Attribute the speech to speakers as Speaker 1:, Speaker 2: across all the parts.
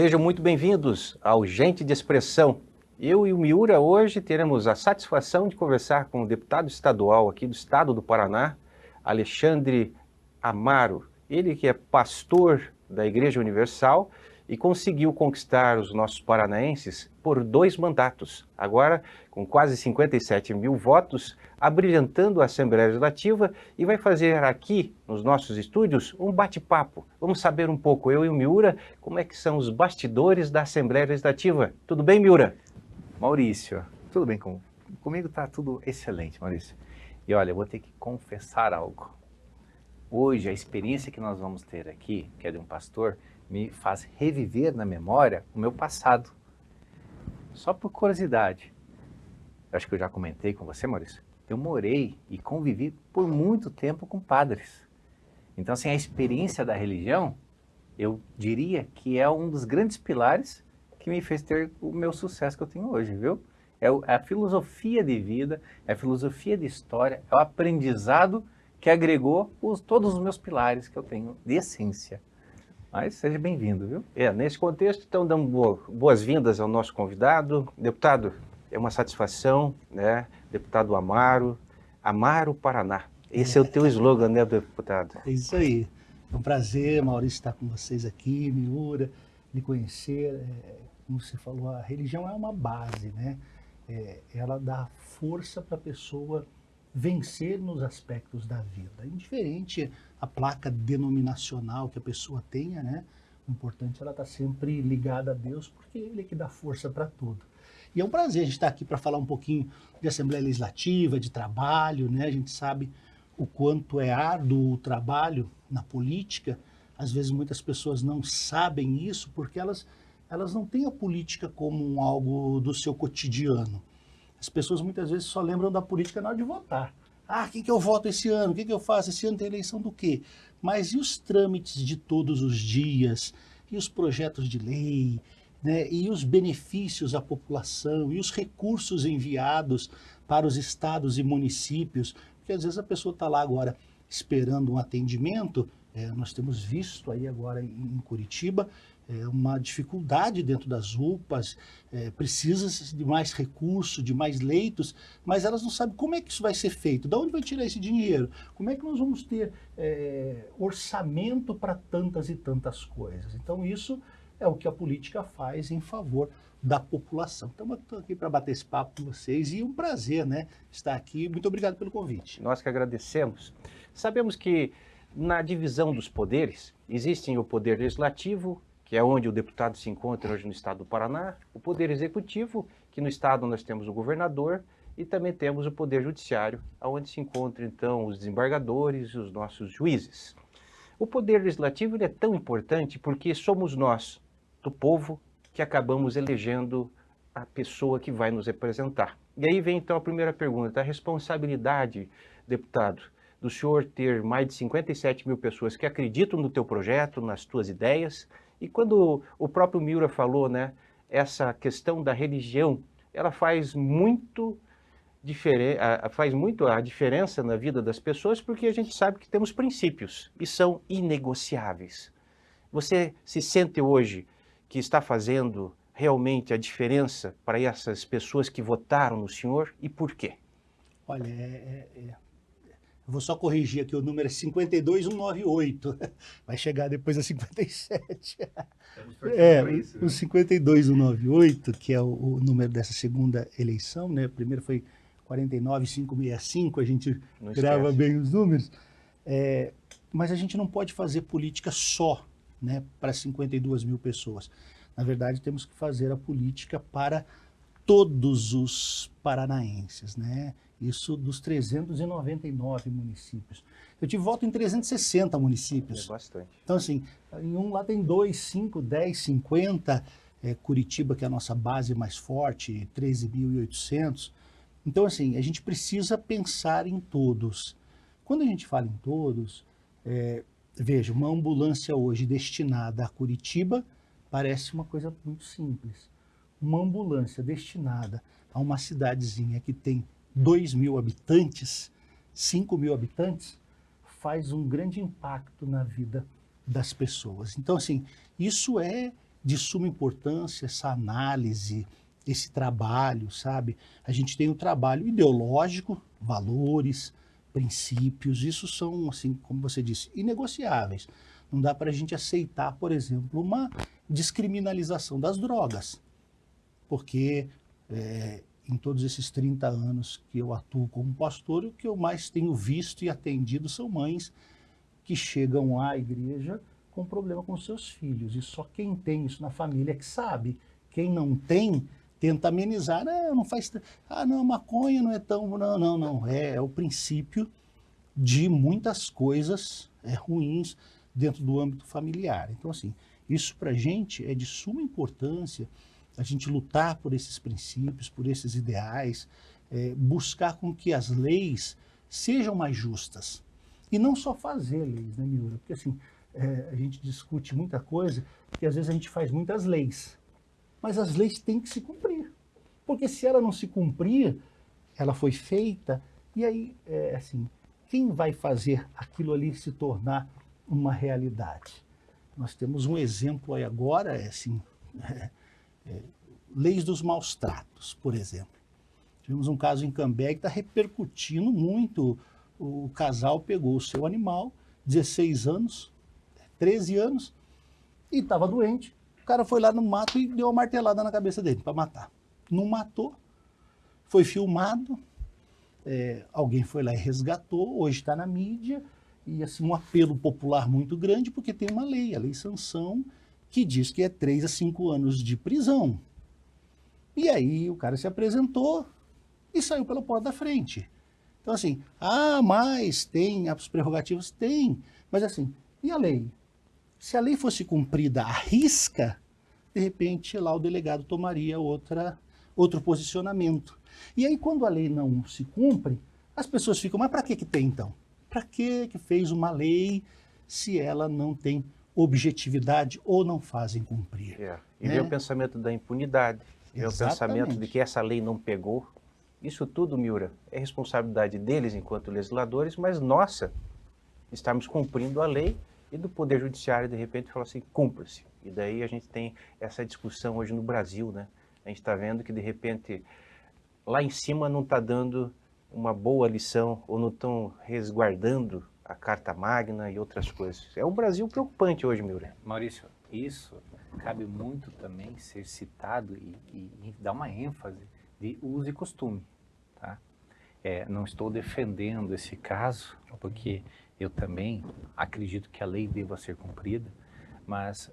Speaker 1: Sejam muito bem-vindos ao Gente de Expressão. Eu e o Miura hoje teremos a satisfação de conversar com o deputado estadual aqui do estado do Paraná, Alexandre Amaro. Ele que é pastor da Igreja Universal e conseguiu conquistar os nossos paranaenses por 2 mandatos. Agora, com quase 57 mil votos, abrilhantando a Assembleia Legislativa e vai fazer aqui, nos nossos estúdios, um bate-papo. Vamos saber um pouco, eu e o Miura, como é que são os bastidores da Assembleia Legislativa. Tudo bem, Miura?
Speaker 2: Maurício, tudo bem comigo? Tá tudo excelente, Maurício. E olha, eu vou ter que confessar algo. Hoje, a experiência que nós vamos ter aqui, que é de um pastor, me faz reviver na memória o meu passado. Só por curiosidade. Eu acho que eu já comentei com você, Maurício. Eu morei e convivi por muito tempo com padres. Então, assim, a experiência da religião, eu diria que é um dos grandes pilares que me fez ter o meu sucesso que eu tenho hoje, viu? É a filosofia de vida, é a filosofia de história, é o aprendizado que agregou todos os meus pilares que eu tenho de essência. Mas seja bem-vindo, viu?
Speaker 1: Nesse contexto, então, damos boas-vindas ao nosso convidado. Deputado, é uma satisfação, né? Deputado Amaro, Amaro Paraná. Esse é o teu slogan, né, deputado?
Speaker 3: É isso aí. É um prazer, Maurício, estar com vocês aqui, Miura, lhe conhecer. Como você falou, a religião é uma base, né? Ela dá força para a pessoa vencer nos aspectos da vida. Indiferente a placa denominacional que a pessoa tenha, né? O importante é ela estar sempre ligada a Deus, porque Ele é que dá força para tudo. E é um prazer a gente estar aqui para falar um pouquinho de Assembleia Legislativa, de trabalho, né? A gente sabe o quanto é árduo o trabalho na política. Às vezes muitas pessoas não sabem isso porque elas não têm a política como algo do seu cotidiano. As pessoas muitas vezes só lembram da política na hora de votar. Quem que eu voto esse ano? O que eu faço? Esse ano tem eleição do quê? Mas e os trâmites de todos os dias? E os projetos de lei? Né? E os benefícios à população? E os recursos enviados para os estados e municípios? Porque às vezes a pessoa está lá agora esperando um atendimento. Nós temos visto aí agora em Curitiba uma dificuldade dentro das UPAs, precisa de mais recurso, de mais leitos, mas elas não sabem como é que isso vai ser feito, de onde vai tirar esse dinheiro, como é que nós vamos ter orçamento para tantas e tantas coisas. Então isso é o que a política faz em favor da população. Então eu estou aqui para bater esse papo com vocês e um prazer, né, estar aqui. Muito obrigado pelo convite.
Speaker 1: Nós que agradecemos. Sabemos que na divisão dos poderes, existem o poder legislativo, que é onde o deputado se encontra hoje no estado do Paraná, o poder executivo, que no estado nós temos o governador, e também temos o poder judiciário, onde se encontram então os desembargadores e os nossos juízes. O poder legislativo ele é tão importante porque somos nós, do povo, que acabamos elegendo a pessoa que vai nos representar. E aí vem então a primeira pergunta, a responsabilidade, deputado, do senhor ter mais de 57 mil pessoas que acreditam no teu projeto, nas tuas ideias. E quando o próprio Miura falou, né, essa questão da religião, ela faz muito a diferença na vida das pessoas, porque a gente sabe que temos princípios e são inegociáveis. Você se sente hoje que está fazendo realmente a diferença para essas pessoas que votaram no senhor e por quê?
Speaker 3: Olha, eu vou só corrigir aqui, o número é 52198, vai chegar depois a 57. O 52198, que é o número dessa segunda eleição, né? Primeiro foi 49565, a gente grava bem os números, mas a gente não pode fazer política só, né, para 52 mil pessoas. Na verdade, temos que fazer a política para todos os paranaenses, né? Isso dos 399 municípios. Eu tive voto em 360 municípios.
Speaker 1: É bastante.
Speaker 3: Então, assim, em um lá tem 2, 5, 10, 50. Curitiba, que é a nossa base mais forte, 13.800. Então, assim, a gente precisa pensar em todos. Quando a gente fala em todos, veja, uma ambulância hoje destinada a Curitiba parece uma coisa muito simples. Uma ambulância destinada a uma cidadezinha que tem 2.000 habitantes, 5.000 habitantes, faz um grande impacto na vida das pessoas. Então, assim, isso é de suma importância essa análise, esse trabalho, sabe? A gente tem o trabalho ideológico, valores, princípios, isso são, assim, como você disse, inegociáveis. Não dá para a gente aceitar, por exemplo, uma descriminalização das drogas, porque em todos esses 30 anos que eu atuo como pastor, o que eu mais tenho visto e atendido são mães que chegam à igreja com problema com seus filhos. E só quem tem isso na família é que sabe. Quem não tem, tenta amenizar. Não faz. Não, maconha não é tão. Não. É o princípio de muitas coisas ruins dentro do âmbito familiar. Então, assim, isso para a gente é de suma importância, a gente lutar por esses princípios, por esses ideais, buscar com que as leis sejam mais justas. E não só fazer leis, né, Miura? Porque assim, a gente discute muita coisa, porque às vezes a gente faz muitas leis, mas as leis têm que se cumprir. Porque se ela não se cumprir, ela foi feita, e aí, assim, quem vai fazer aquilo ali se tornar uma realidade? Nós temos um exemplo aí agora, assim, leis dos maus tratos, por exemplo. Tivemos um caso em Cambé que está repercutindo muito. O casal pegou o seu animal, 16 anos, 13 anos, e estava doente. O cara foi lá no mato e deu uma martelada na cabeça dele para matar. Não matou, foi filmado, alguém foi lá e resgatou, hoje está na mídia, e assim, um apelo popular muito grande, porque tem uma lei, a Lei Sanção, que diz que é 3 a 5 anos de prisão. E aí o cara se apresentou e saiu pela porta da frente. Então assim, mas tem as prerrogativas? Tem, mas assim, e a lei? Se a lei fosse cumprida à risca, de repente lá o delegado tomaria outro posicionamento. E aí quando a lei não se cumpre, as pessoas ficam, mas para que tem então? Para que fez uma lei se ela não tem objetividade ou não fazem cumprir?
Speaker 1: E vem o pensamento da impunidade, vem o pensamento de que essa lei não pegou. Isso tudo, Miura, é responsabilidade deles enquanto legisladores, mas nossa, estarmos cumprindo a lei e do Poder Judiciário, de repente, falar assim, cumpra-se. E daí a gente tem essa discussão hoje no Brasil, né? A gente está vendo que, de repente, lá em cima não está dando uma boa lição ou não estão resguardando a Carta Magna e outras coisas. É um Brasil preocupante hoje, Miura.
Speaker 2: Maurício, isso cabe muito também ser citado e dar uma ênfase de uso e costume, tá? Não estou defendendo esse caso, porque eu também acredito que a lei deva ser cumprida, mas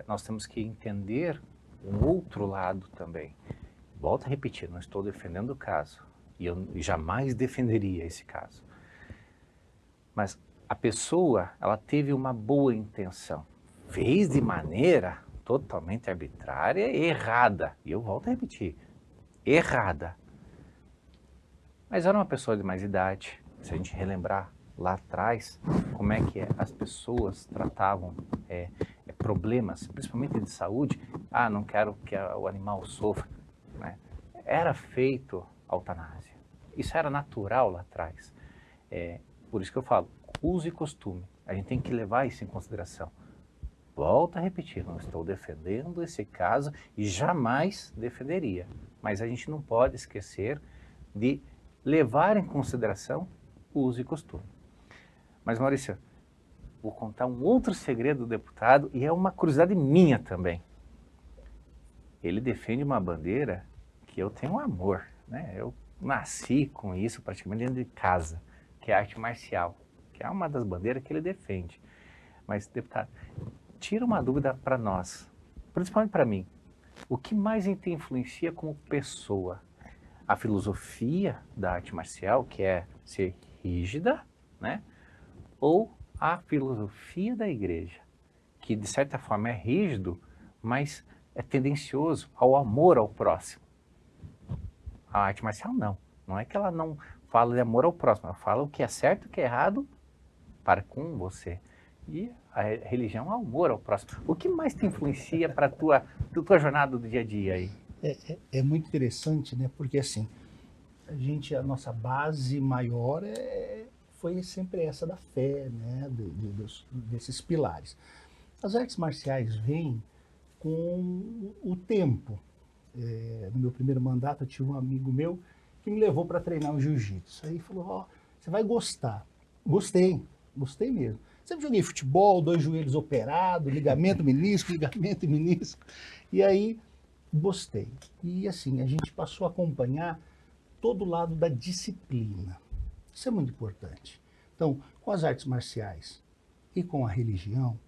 Speaker 2: nós temos que entender um outro lado também. Volto a repetir, não estou defendendo o caso, e eu jamais defenderia esse caso. Mas a pessoa, ela teve uma boa intenção, fez de maneira totalmente arbitrária e errada, e eu volto a repetir, errada. Mas era uma pessoa de mais idade. Se a gente relembrar lá atrás, como é que as pessoas tratavam problemas, principalmente de saúde, não quero que o animal sofra, né? Era feito a eutanásia. Isso era natural lá atrás. Por isso que eu falo, uso e costume. A gente tem que levar isso em consideração. Volto a repetir, não estou defendendo esse caso e jamais defenderia. Mas a gente não pode esquecer de levar em consideração o uso e costume. Mas, Maurício, vou contar um outro segredo do deputado e é uma curiosidade minha também. Ele defende uma bandeira que eu tenho um amor, né? Eu nasci com isso praticamente dentro de casa, que é a arte marcial, que é uma das bandeiras que ele defende. Mas, deputado, tira uma dúvida para nós, principalmente para mim. O que mais te influencia como pessoa? A filosofia da arte marcial, que é ser rígida, né? Ou a filosofia da igreja, que de certa forma é rígido, mas é tendencioso ao amor ao próximo. A arte marcial não. Não é que ela não fala de amor ao próximo, ela fala o que é certo e o que é errado para com você. E a religião é o amor ao próximo. O que mais te influencia para a tua jornada do dia a dia aí?
Speaker 3: É muito interessante, né? Porque assim, a nossa base maior foi sempre essa da fé, né? Desses pilares. As artes marciais vêm com o tempo. No meu primeiro mandato, eu tive um amigo meu que me levou para treinar o jiu-jitsu. Aí falou, ó, você vai gostar. Gostei mesmo. Sempre joguei futebol, 2 joelhos operados, ligamento menisco, ligamento e menisco. E aí, gostei. E assim, a gente passou a acompanhar todo o lado da disciplina. Isso é muito importante. Então, com as artes marciais e com a religião,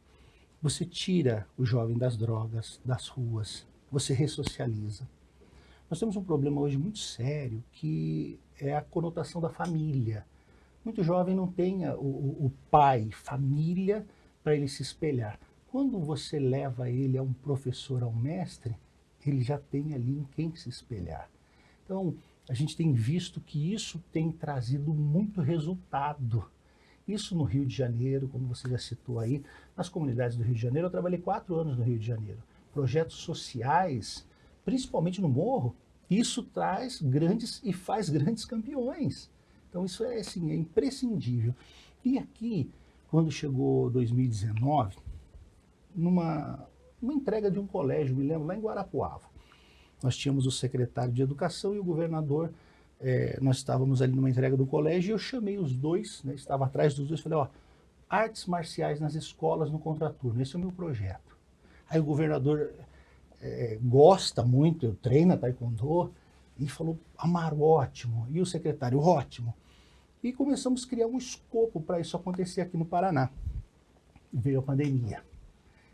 Speaker 3: você tira o jovem das drogas, das ruas, você ressocializa. Nós temos um problema hoje muito sério, que é a conotação da família. Muito jovem não tem o pai, família, para ele se espelhar. Quando você leva ele a um professor, a um mestre, ele já tem ali em quem se espelhar. Então, a gente tem visto que isso tem trazido muito resultado. Isso no Rio de Janeiro, como você já citou aí, nas comunidades do Rio de Janeiro, eu trabalhei 4 anos no Rio de Janeiro. Projetos sociais, principalmente no Morro, isso traz grandes e faz grandes campeões. Então isso é, assim, é imprescindível. E aqui, quando chegou 2019, numa entrega de um colégio, me lembro, lá em Guarapuava, nós tínhamos o secretário de Educação e o governador, nós estávamos ali numa entrega do colégio e eu chamei os dois, né, estava atrás dos dois, falei, ó, artes marciais nas escolas no contraturno, esse é o meu projeto. Aí o governador gosta muito, treina taekwondo, e falou, Amaro, ótimo. E o secretário, ótimo. E começamos a criar um escopo para isso acontecer aqui no Paraná. Veio a pandemia.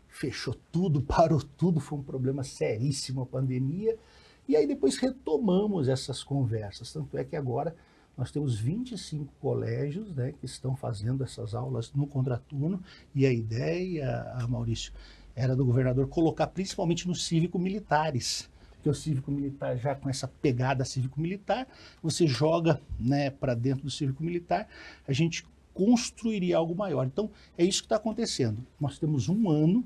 Speaker 3: Fechou tudo, parou tudo, foi um problema seríssimo a pandemia. E aí depois retomamos essas conversas. Tanto é que agora nós temos 25 colégios, né, que estão fazendo essas aulas no contraturno. E a ideia, Maurício, era do governador colocar principalmente nos cívico-militares. Porque o cívico-militar, já com essa pegada cívico-militar, você joga, né, para dentro do cívico-militar, a gente construiria algo maior. Então, é isso que está acontecendo. Nós temos um ano,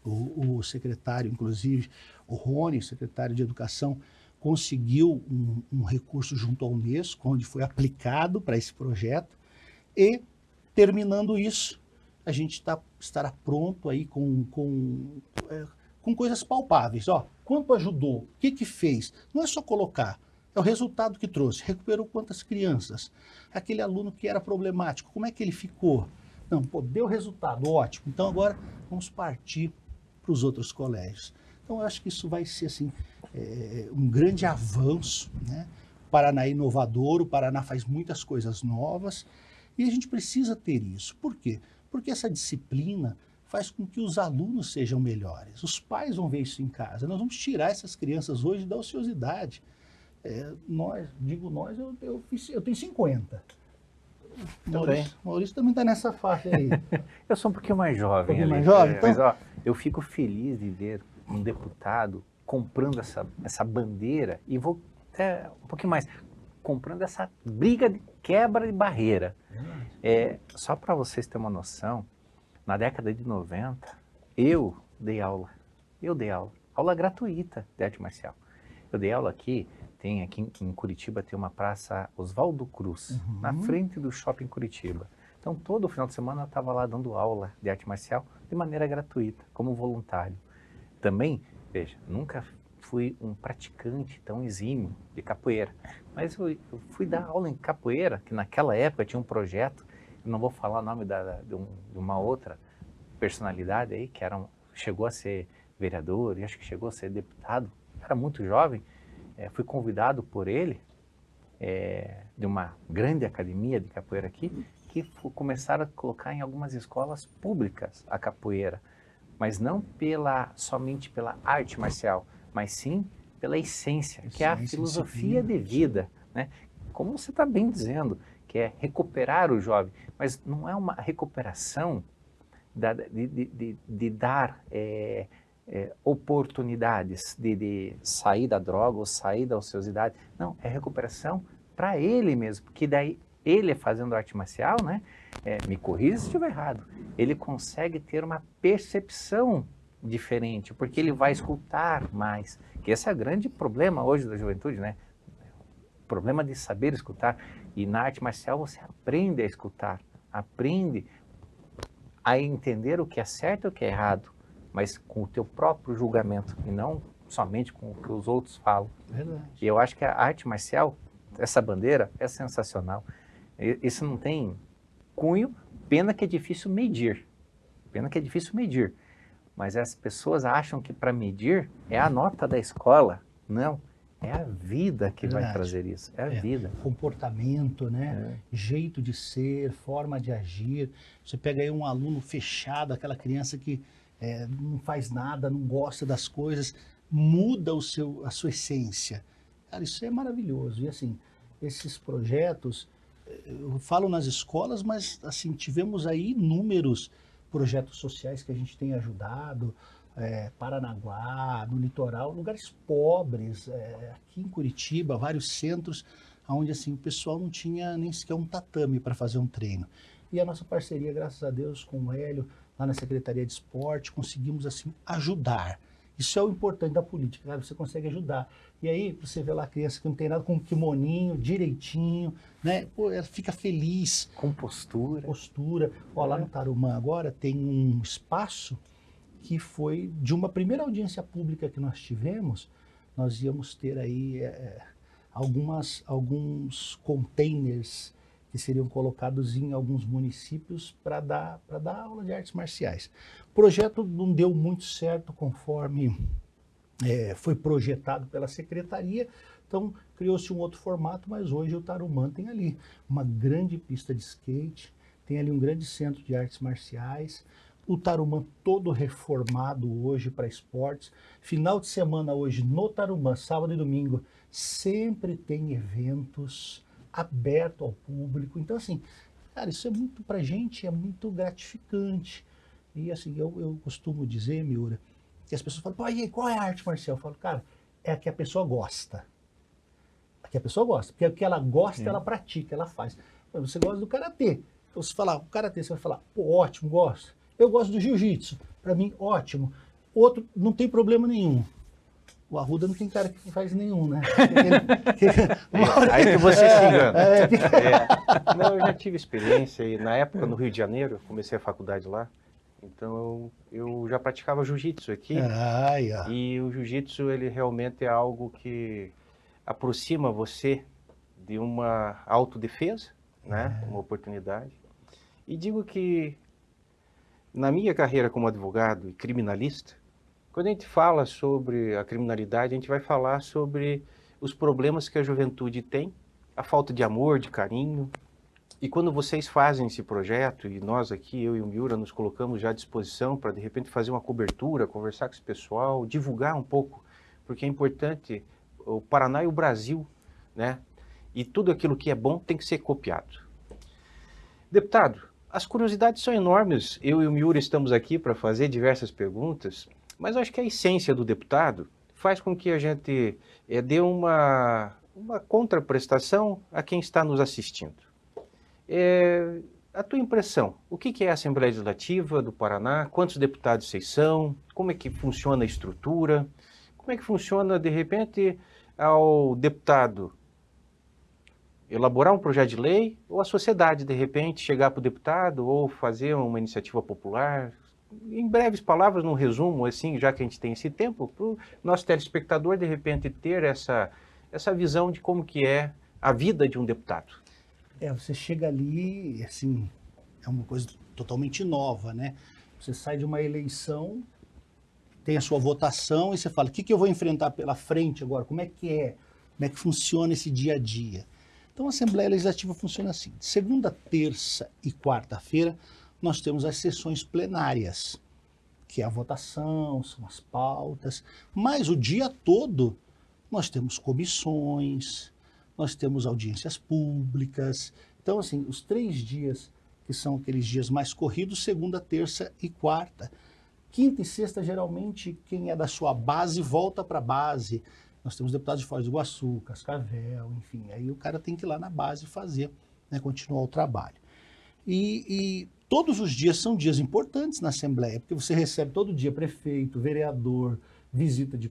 Speaker 3: o secretário, inclusive, o Rony, secretário de Educação, conseguiu um recurso junto à Unesco, onde foi aplicado para esse projeto, e, terminando isso, a gente estará pronto aí com coisas palpáveis. Ó, quanto ajudou? O que que fez? Não é só colocar, é o resultado que trouxe. Recuperou quantas crianças? Aquele aluno que era problemático, como é que ele ficou? Não, pô, deu resultado, ótimo. Então agora vamos partir para os outros colégios. Então eu acho que isso vai ser assim, um grande avanço, né? O Paraná é inovador, o Paraná faz muitas coisas novas e a gente precisa ter isso. Por quê? Porque essa disciplina faz com que os alunos sejam melhores. Os pais vão ver isso em casa. Nós vamos tirar essas crianças hoje da ociosidade. Eu tenho 50. Maurício também está nessa faixa aí.
Speaker 2: Eu sou um pouquinho mais jovem.
Speaker 3: Um pouquinho
Speaker 2: ali,
Speaker 3: mais jovem? Então...
Speaker 2: Mas ó, eu fico feliz de ver um deputado comprando essa bandeira e vou até um pouquinho mais, comprando essa briga de quebra de barreira. Só para vocês terem uma noção, na década de 90, eu dei aula. Aula gratuita de arte marcial. Eu dei aula aqui em Curitiba, tem uma praça Oswaldo Cruz, na frente do Shopping Curitiba. Então, todo final de semana eu estava lá dando aula de arte marcial de maneira gratuita, como voluntário. Também, veja, nunca fui um praticante tão exímio de capoeira, mas eu fui dar aula em capoeira, que naquela época tinha um projeto, eu não vou falar o nome de uma outra personalidade aí, que chegou a ser vereador e acho que chegou a ser deputado, era muito jovem. Fui convidado por ele, de uma grande academia de capoeira aqui, que começaram a colocar em algumas escolas públicas a capoeira, mas não somente pela arte marcial, mas sim pela essência, que é a filosofia de vida, né? Como você está bem dizendo, que é recuperar o jovem, mas não é uma recuperação de dar oportunidades de sair da droga ou sair da ociosidade. Não, é recuperação para ele mesmo, porque daí ele fazendo arte marcial, né, me corrija se estiver errado, ele consegue ter uma percepção diferente, porque ele vai escutar mais, que esse é o grande problema hoje da juventude, né, o problema de saber escutar, e na arte marcial você aprende a escutar, aprende a entender o que é certo e o que é errado, mas com o teu próprio julgamento e não somente com o que os outros falam.
Speaker 3: Verdade.
Speaker 2: E eu acho que a arte marcial, essa bandeira, é sensacional. Isso não tem cunho, pena que é difícil medir. Pena que é difícil medir. Mas as pessoas acham que para medir é a nota da escola. Não, é a vida que vai trazer isso. É a vida.
Speaker 3: Comportamento, né? Jeito de ser, forma de agir. Você pega aí um aluno fechado, aquela criança que não faz nada, não gosta das coisas, muda a sua essência. Cara, isso é maravilhoso. E assim, esses projetos, eu falo nas escolas, mas assim, tivemos aí inúmeros projetos sociais que a gente tem ajudado, Paranaguá, no litoral, lugares pobres, aqui em Curitiba, vários centros, onde assim, o pessoal não tinha nem sequer um tatame para fazer um treino. E a nossa parceria, graças a Deus, com o Hélio, lá na Secretaria de Esporte, conseguimos assim ajudar. Isso é o importante da política, cara, você consegue ajudar. E aí, você vê lá a criança que não tem nada, com um kimoninho, direitinho, né? Pô, ela fica feliz.
Speaker 2: Com postura.
Speaker 3: Postura. Ó, lá no Tarumã agora tem um espaço que foi de uma primeira audiência pública que nós tivemos, nós íamos ter aí alguns containers que seriam colocados em alguns municípios para dar aula de artes marciais. O projeto não deu muito certo conforme foi projetado pela secretaria, então criou-se um outro formato, mas hoje o Tarumã tem ali uma grande pista de skate, tem ali um grande centro de artes marciais, o Tarumã todo reformado hoje para esportes. Final de semana hoje no Tarumã, sábado e domingo, sempre tem eventos aberto ao público. Então assim, cara, isso é muito pra gente, é muito gratificante. E assim, eu costumo dizer, Miura, que as pessoas falam, pô, e aí, qual é a arte marcial? Eu falo, cara, é a que a pessoa gosta. A que a pessoa gosta. Porque o que ela gosta, ela pratica, ela faz. Você gosta do karatê. Então, se falar o karatê, você vai falar, pô, ótimo, gosto. Eu gosto do jiu-jitsu. Para mim, ótimo. Outro, não tem problema nenhum. O Arruda não tem cara que faz nenhum, né?
Speaker 1: Aí que você se engana. Não, eu já tive experiência e na época no Rio de Janeiro, eu comecei a faculdade lá, então eu já praticava jiu-jitsu aqui. E o jiu-jitsu, ele realmente é algo que aproxima você de uma autodefesa, né? Uma oportunidade. E digo que na minha carreira como advogado e criminalista, quando a gente fala sobre a criminalidade, a gente vai falar sobre os problemas que a juventude tem, a falta de amor, de carinho. E quando vocês fazem esse projeto, e nós aqui, eu e o Miura, nos colocamos já à disposição para, de repente, fazer uma cobertura, conversar com esse pessoal, divulgar um pouco, porque é importante, o Paraná e o Brasil, né? E tudo aquilo que é bom tem que ser copiado. Deputado, as curiosidades são enormes. Eu e o Miura estamos aqui para fazer diversas perguntas, mas eu acho que a essência do deputado faz com que a gente dê uma contraprestação a quem está nos assistindo. A tua impressão, o que é a Assembleia Legislativa do Paraná? Quantos deputados vocês são? Como é que funciona a estrutura? Como é que funciona, de repente, ao deputado elaborar um projeto de lei ou a sociedade, de repente, chegar para o deputado ou fazer uma iniciativa popular? Em breves palavras, num resumo, assim, já que a gente tem esse tempo, para o nosso telespectador, de repente, ter essa visão de como que é a vida de um deputado.
Speaker 3: Você chega ali, assim, é uma coisa totalmente nova, né? Você sai de uma eleição, tem a sua votação e você fala, o que eu vou enfrentar pela frente agora? Como é que funciona esse dia a dia? Então, a Assembleia Legislativa funciona assim. De segunda, terça e quarta-feira, nós temos as sessões plenárias, que é a votação, são as pautas, mas o dia todo nós temos comissões, nós temos audiências públicas. Então, assim, os 3 dias, que são aqueles dias mais corridos, segunda, terça e quarta. Quinta e sexta, geralmente, quem é da sua base volta para a base. Nós temos deputados de Foz do Iguaçu, Cascavel, enfim, aí o cara tem que ir lá na base fazer, né, continuar o trabalho. E todos os dias são dias importantes na Assembleia, porque você recebe todo dia prefeito, vereador, visita de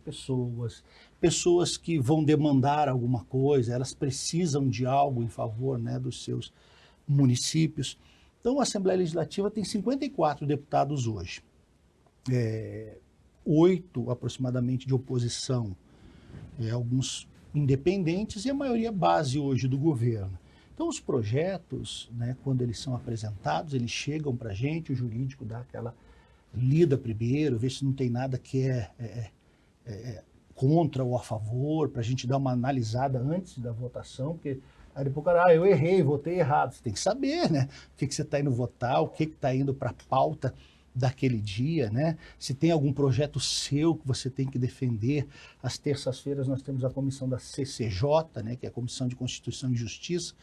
Speaker 3: pessoas que vão demandar alguma coisa, elas precisam de algo em favor, né, dos seus municípios. Então, a Assembleia Legislativa tem 54 deputados hoje. 8 aproximadamente de oposição, alguns independentes e a maioria base hoje do governo. Então os projetos, né, quando eles são apresentados, eles chegam para a gente, o jurídico dá aquela lida primeiro, vê se não tem nada que é contra ou a favor, para a gente dar uma analisada antes da votação, porque aí depois o cara, eu errei, votei errado. Você tem que saber, né, o que você está indo votar, o que está indo para a pauta daquele dia, né? Se tem algum projeto seu que você tem que defender. Às terças-feiras nós temos a comissão da CCJ, né, que é a Comissão de Constituição e Justiça,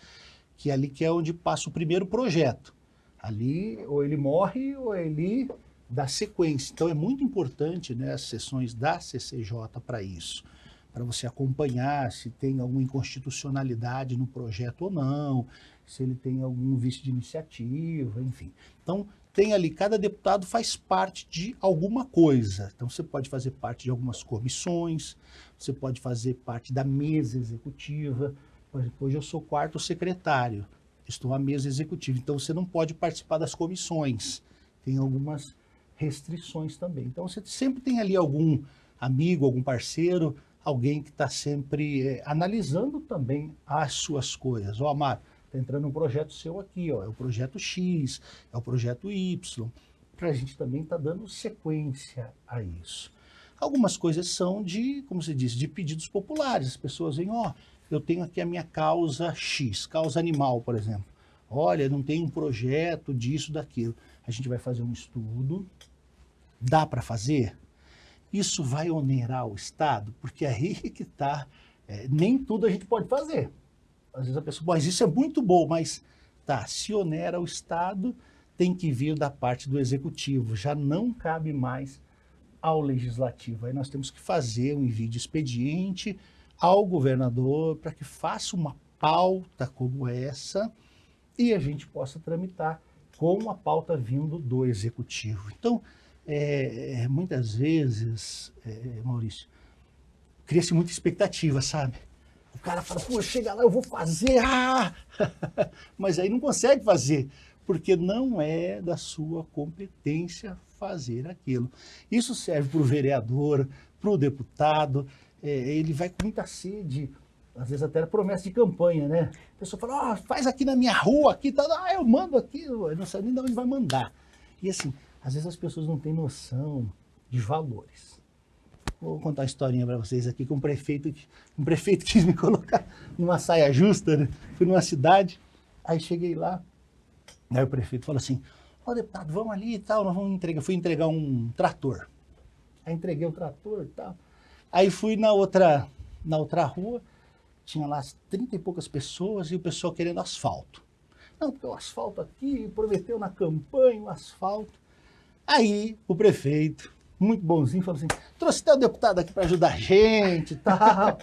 Speaker 3: que é ali que é onde passa o primeiro projeto. Ali ou ele morre ou ele dá sequência. Então é muito importante, né, as sessões da CCJ para isso, para você acompanhar se tem alguma inconstitucionalidade no projeto ou não, se ele tem algum vício de iniciativa, enfim. Então tem ali, cada deputado faz parte de alguma coisa. Então você pode fazer parte de algumas comissões, você pode fazer parte da mesa executiva. Por exemplo, hoje eu sou 4º secretário, estou à mesa executiva, então você não pode participar das comissões. Tem algumas restrições também. Então você sempre tem ali algum amigo, algum parceiro, alguém que está sempre analisando também as suas coisas. Ó, Amaro, está entrando um projeto seu aqui, ó, é o projeto X, é o projeto Y, para a gente também estar dando sequência a isso. Algumas coisas são de, como se diz, de pedidos populares. As pessoas vêm, ó, eu tenho aqui a minha causa X, causa animal, por exemplo. Olha, não tem um projeto disso, daquilo. A gente vai fazer um estudo, dá para fazer? Isso vai onerar o Estado? Porque aí que está, nem tudo a gente pode fazer. Às vezes a pessoa, mas isso é muito bom, mas tá, se onera o Estado, tem que vir da parte do Executivo, já não cabe mais ao Legislativo. Aí nós temos que fazer um envio de expediente ao governador para que faça uma pauta como essa e a gente possa tramitar com a pauta vindo do Executivo. Então, muitas vezes, Maurício, cria-se muita expectativa, sabe? O cara fala, pô, chega lá, eu vou fazer, mas aí não consegue fazer, porque não é da sua competência fazer aquilo. Isso serve para o vereador, para o deputado, ele vai com muita sede, às vezes até promessa de campanha, né? A pessoa fala, faz aqui na minha rua, aqui, tá, eu mando aqui, eu não sei nem de onde vai mandar. E assim, às vezes as pessoas não têm noção de valores. Vou contar uma historinha para vocês aqui, que um prefeito quis me colocar numa saia justa, né? Fui numa cidade, aí cheguei lá, aí o prefeito falou assim, ó, deputado, vamos ali e tal, nós vamos entregar, fui entregar um trator. Aí entreguei o trator e tal. Aí fui na outra rua, tinha lá 30 e poucas pessoas e o pessoal querendo asfalto. Não, porque o asfalto aqui, prometeu na campanha o asfalto. Aí o prefeito, muito bonzinho, falou assim, trouxe até o deputado aqui para ajudar a gente e tal.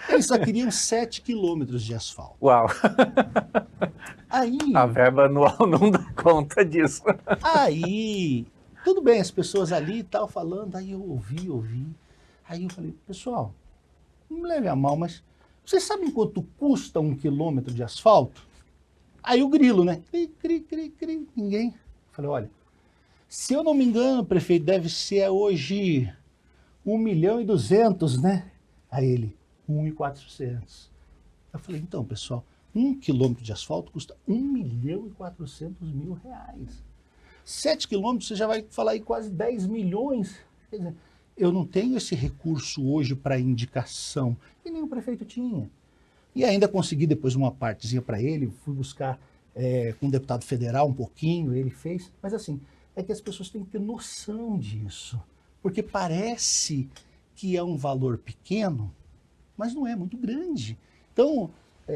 Speaker 3: Eles só queriam 7 quilômetros de asfalto.
Speaker 2: Uau!
Speaker 3: Aí,
Speaker 2: A verba anual não dá conta disso.
Speaker 3: aí, tudo bem, as pessoas ali e tal falando, aí eu ouvi. Aí eu falei, pessoal, não me leve a mal, mas vocês sabem quanto custa 1 quilômetro de asfalto? Aí o grilo, né? Cri, ninguém. Eu falei, olha, se eu não me engano, prefeito, deve ser hoje 1.200.000, né? Aí ele, 1.400.000. Eu falei, então, pessoal, 1 quilômetro de asfalto custa 1.400.000 reais. 7 quilômetros, você já vai falar aí quase 10 milhões. Quer dizer, eu não tenho esse recurso hoje para indicação. E nem o prefeito tinha. E ainda consegui depois uma partezinha para ele, fui buscar com o deputado federal um pouquinho, ele fez. Mas assim, é que as pessoas têm que ter noção disso. Porque parece que é um valor pequeno, mas não é muito grande. Então,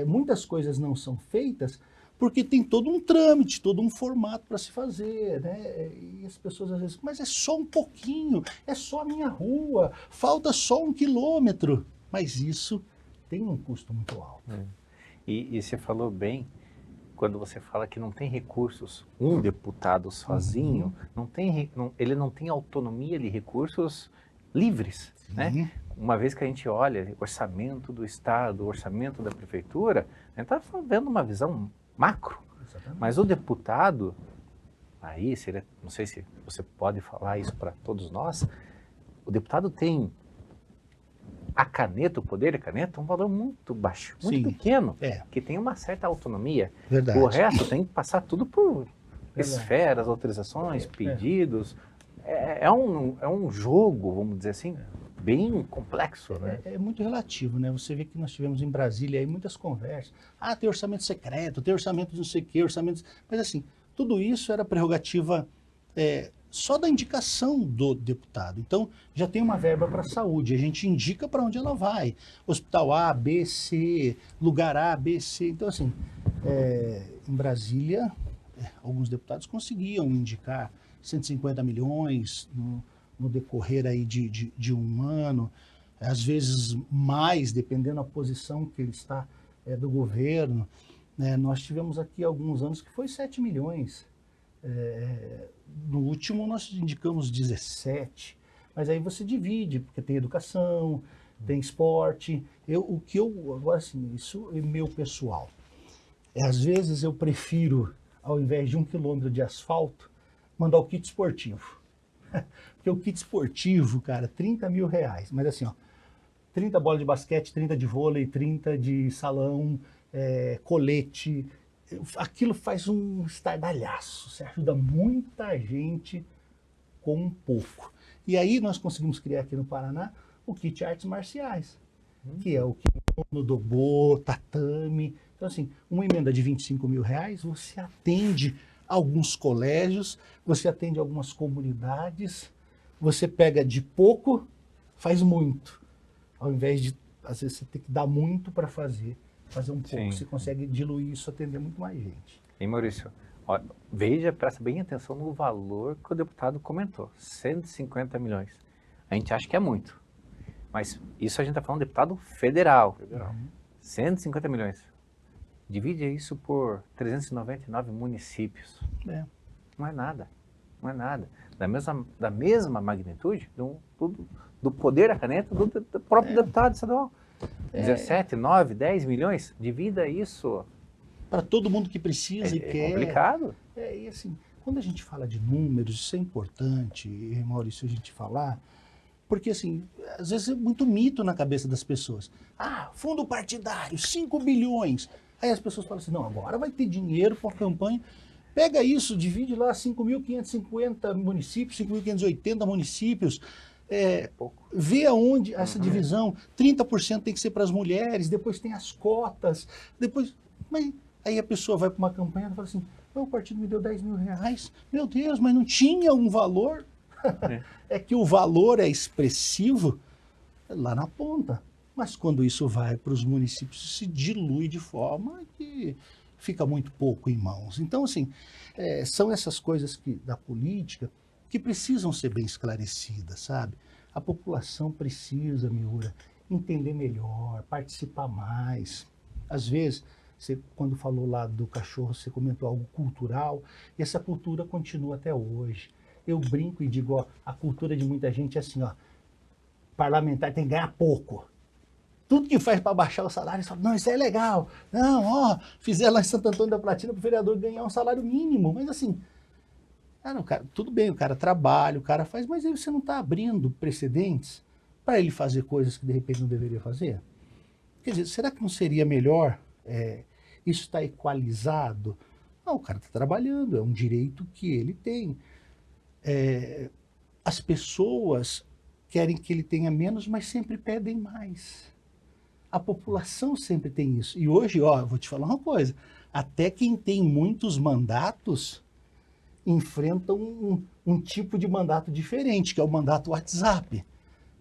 Speaker 3: muitas coisas não são feitas porque tem todo um trâmite, todo um formato para se fazer, né? E as pessoas às vezes, mas é só um pouquinho, é só a minha rua, falta só 1 quilômetro. Mas isso tem um custo muito alto.
Speaker 2: E você falou bem, quando você fala que não tem recursos, um deputado sozinho, ele não tem autonomia de recursos livres, né? Uma vez que a gente olha o orçamento do Estado, o orçamento da Prefeitura, a gente está vendo uma visão macro.
Speaker 3: Exatamente.
Speaker 2: Mas o deputado, Aí, não sei se você pode falar isso para todos nós, o deputado tem a caneta, o poder de caneta, um valor muito baixo, muito
Speaker 3: Sim.
Speaker 2: pequeno,
Speaker 3: É.
Speaker 2: que tem uma certa autonomia.
Speaker 3: Verdade.
Speaker 2: O resto tem que passar tudo por
Speaker 3: Verdade.
Speaker 2: esferas, autorizações, pedidos. É um jogo, vamos dizer assim, bem complexo, né?
Speaker 3: É muito relativo, né? Você vê que nós tivemos em Brasília aí muitas conversas. Ah, tem orçamento secreto, tem orçamento de não sei o quê, orçamento... Mas assim, tudo isso era prerrogativa só da indicação do deputado. Então, já tem uma verba para a saúde, a gente indica para onde ela vai. Hospital A, B, C, lugar A, B, C. Então, assim, em Brasília, alguns deputados conseguiam indicar 150 milhões no decorrer aí de um ano, às vezes mais, dependendo da posição que ele está do governo. Nós tivemos aqui alguns anos que foi 7 milhões. No último nós indicamos 17, mas aí você divide, porque tem educação, tem esporte. Agora assim, isso é meu pessoal. Às vezes eu prefiro, ao invés de 1 quilômetro de asfalto, mandar o kit esportivo. Porque o kit esportivo, cara, 30 mil reais. Mas assim, ó, 30 bolas de basquete, 30 de vôlei, 30 de salão, colete. Aquilo faz um estardalhaço. Você ajuda muita gente com um pouco. E aí nós conseguimos criar aqui no Paraná o kit artes marciais, que é o kimono, dobô, tatame. Então assim, uma emenda de 25 mil reais, você atende alguns colégios, você atende algumas comunidades, você pega de pouco, faz muito. Ao invés de, às vezes, você ter que dar muito para fazer um pouco.
Speaker 2: Sim.
Speaker 3: Você consegue diluir isso, atender muito mais gente.
Speaker 2: E Maurício, ó, presta bem atenção no valor que o deputado comentou, 150 milhões. A gente acha que é muito, mas isso a gente está falando de deputado federal. 150 milhões. Divide isso por 399 municípios. Não é nada. Não é nada. Da mesma magnitude do poder da caneta do próprio deputado estadual. 17, 9, 10 milhões. Divida isso.
Speaker 3: Para todo mundo que precisa e quer.
Speaker 2: É complicado.
Speaker 3: E assim, quando a gente fala de números, isso é importante, Maurício, a gente falar, porque assim, às vezes é muito mito na cabeça das pessoas. Ah, fundo partidário, 5 bilhões. Aí as pessoas falam assim, não, agora vai ter dinheiro para a campanha. Pega isso, divide lá 5.550 municípios, 5.580 municípios, vê aonde essa divisão, 30% tem que ser para as mulheres, depois tem as cotas, mas aí a pessoa vai para uma campanha e fala assim, o partido me deu 10 mil reais, meu Deus, mas não tinha um valor? É que o valor é expressivo lá na ponta. Mas quando isso vai para os municípios, se dilui de forma que fica muito pouco em mãos. Então, assim, são essas coisas da política que precisam ser bem esclarecidas, sabe? A população precisa, Miura, entender melhor, participar mais. Às vezes, você, quando falou lá do cachorro, você comentou algo cultural, e essa cultura continua até hoje. Eu brinco e digo, ó, a cultura de muita gente é assim, ó, parlamentar tem que ganhar pouco. Tudo que faz para baixar o salário, fala, não, isso é legal. Não, ó, fizeram lá em Santo Antônio da Platina para o vereador ganhar um salário mínimo. Mas assim, não, cara, tudo bem, o cara trabalha, o cara faz, mas aí você não está abrindo precedentes para ele fazer coisas que de repente não deveria fazer? Quer dizer, será que não seria melhor isso estar equalizado? Não, o cara está trabalhando, é um direito que ele tem. As pessoas querem que ele tenha menos, mas sempre pedem mais. A população sempre tem isso. E hoje, ó, eu vou te falar uma coisa, até quem tem muitos mandatos enfrenta um tipo de mandato diferente, que é o mandato WhatsApp.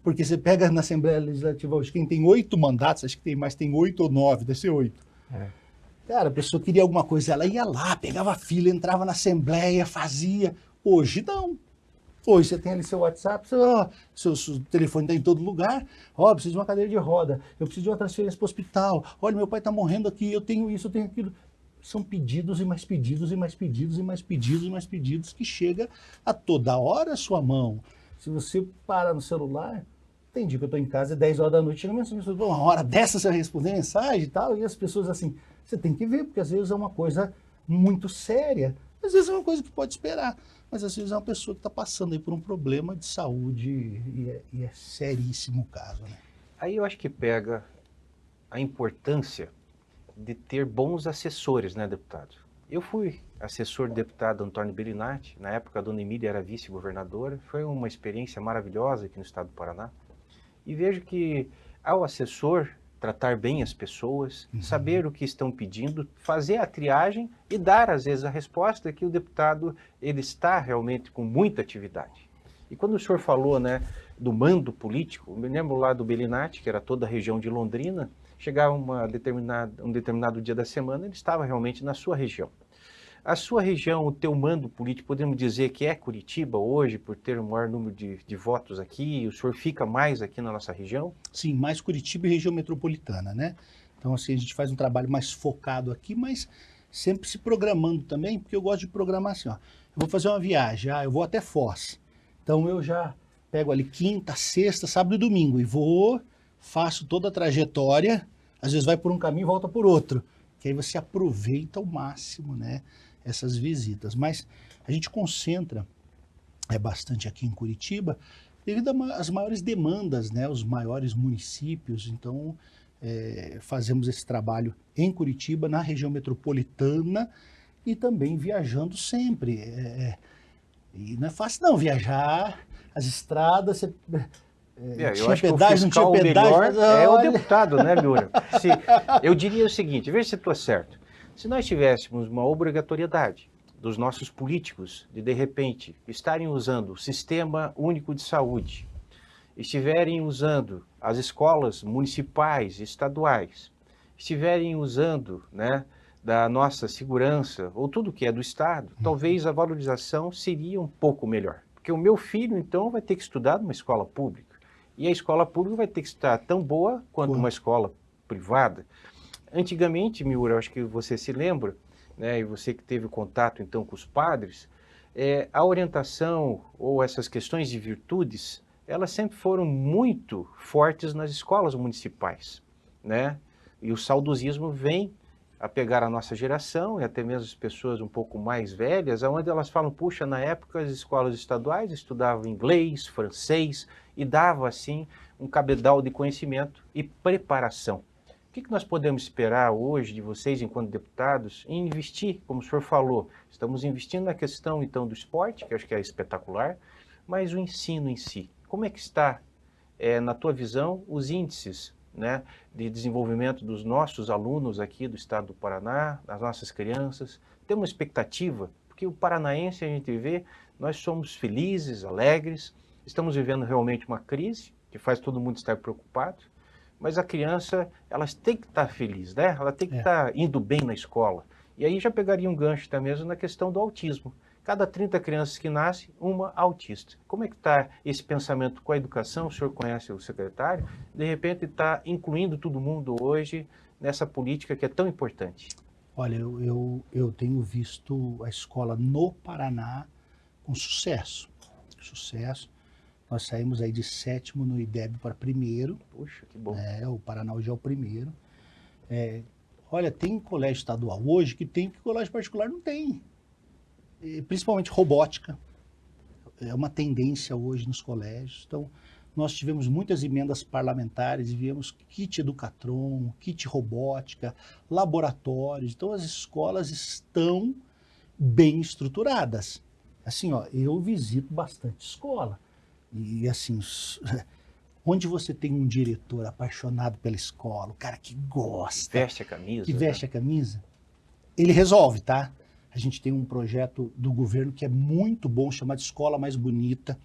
Speaker 3: Porque você pega na Assembleia Legislativa hoje, quem tem 8 mandatos, acho que tem mais, tem 8 ou 9, deve ser 8. Cara, a pessoa queria alguma coisa, ela ia lá, pegava a fila, entrava na Assembleia, fazia. Hoje não. Hoje você tem ali seu WhatsApp, seu telefone está em todo lugar. Ó, preciso de uma cadeira de roda, eu preciso de uma transferência para o hospital. Olha, meu pai está morrendo aqui, eu tenho isso, eu tenho aquilo. São pedidos e mais pedidos e mais pedidos e mais pedidos e mais pedidos que chega a toda hora a sua mão. Se você parar no celular, tem dia que eu estou em casa, 10 horas da noite, chega mensagem, uma hora dessa você vai responder mensagem e tal, e as pessoas assim, você tem que ver, porque às vezes é uma coisa muito séria. Às vezes é uma coisa que pode esperar, mas às vezes é uma pessoa que está passando aí por um problema de saúde e é seríssimo o caso, né?
Speaker 1: Aí eu acho que pega a importância de ter bons assessores, né, deputado? Eu fui assessor do deputado Antônio Bellinati, na época a dona Emília era vice-governadora, foi uma experiência maravilhosa aqui no estado do Paraná. E vejo que ao assessor tratar bem as pessoas, saber o que estão pedindo, fazer a triagem e dar às vezes a resposta que o deputado ele está realmente com muita atividade. E quando o senhor falou, né, do mando político, eu me lembro lá do Bellinati, que era toda a região de Londrina, chegava um determinado dia da semana, ele estava realmente na sua região. A sua região, o teu mando político, podemos dizer que é Curitiba hoje, por ter o maior número de votos aqui, o senhor fica mais aqui na nossa região?
Speaker 3: Sim, mais Curitiba e região metropolitana, né? Então, assim, a gente faz um trabalho mais focado aqui, mas sempre se programando também, porque eu gosto de programar assim, ó. Eu vou fazer uma viagem, eu vou até Foz. Então, eu já pego ali quinta, sexta, sábado e domingo e vou, faço toda a trajetória, às vezes vai por um caminho e volta por outro, que aí você aproveita ao máximo, né, essas visitas. Mas a gente concentra bastante aqui em Curitiba devido às maiores demandas, né, os maiores municípios. Então, fazemos esse trabalho em Curitiba, na região metropolitana e também viajando sempre. E não é fácil não viajar, as estradas, você...
Speaker 1: eu acho que o fiscal melhor é o deputado, né, Miura? Eu diria o seguinte, veja se eu estou certo. Se nós tivéssemos uma obrigatoriedade dos nossos políticos de repente, estarem usando o Sistema Único de Saúde, estiverem usando as escolas municipais e estaduais, estiverem usando, né, da nossa segurança, ou tudo que é do Estado, talvez a valorização seria um pouco melhor. Porque o meu filho, então, vai ter que estudar numa escola pública. E a escola pública vai ter que estar tão boa quanto uma escola privada. Antigamente, Miura, eu acho que você se lembra, né, e você que teve contato, então, com os padres, a orientação ou essas questões de virtudes, elas sempre foram muito fortes nas escolas municipais, né? E o saudosismo vem a pegar a nossa geração e até mesmo as pessoas um pouco mais velhas, onde elas falam, puxa, na época as escolas estaduais estudavam inglês, francês e dava assim um cabedal de conhecimento e preparação. O que nós podemos esperar hoje de vocês, enquanto deputados, em investir, como o senhor falou, estamos investindo na questão então do esporte, que eu acho que é espetacular, mas o ensino em si, como é que está, na tua visão, os índices, né, de desenvolvimento dos nossos alunos aqui do estado do Paraná, das nossas crianças? Tem uma expectativa, porque o paranaense a gente vê, nós somos felizes, alegres, estamos vivendo realmente uma crise que faz todo mundo estar preocupado, mas a criança, elas têm que estar feliz, né? Ela tem que estar indo bem na escola. E aí já pegaria um gancho até mesmo na questão do autismo. Cada 30 crianças que nascem, uma autista. Como é que está esse pensamento com a educação? O senhor conhece o secretário? De repente está incluindo todo mundo hoje nessa política que é tão importante.
Speaker 3: Olha, eu tenho visto a escola no Paraná com sucesso. Sucesso. Nós saímos aí de 7º no IDEB para 1º.
Speaker 1: Puxa, que bom.
Speaker 3: O Paraná hoje é o 1º. Olha, tem colégio estadual hoje que tem que colégio particular não tem. Principalmente robótica. É uma tendência hoje nos colégios. Então, nós tivemos muitas emendas parlamentares, viemos kit Educatron, kit robótica, laboratórios. Então, as escolas estão bem estruturadas. Assim, ó, eu visito bastante escola. E assim, onde você tem um diretor apaixonado pela escola, o cara que gosta,
Speaker 1: veste a camisa,
Speaker 3: que veste a camisa, ele resolve, tá? A gente tem um projeto do governo que é muito bom, chamado Escola Mais Bonita.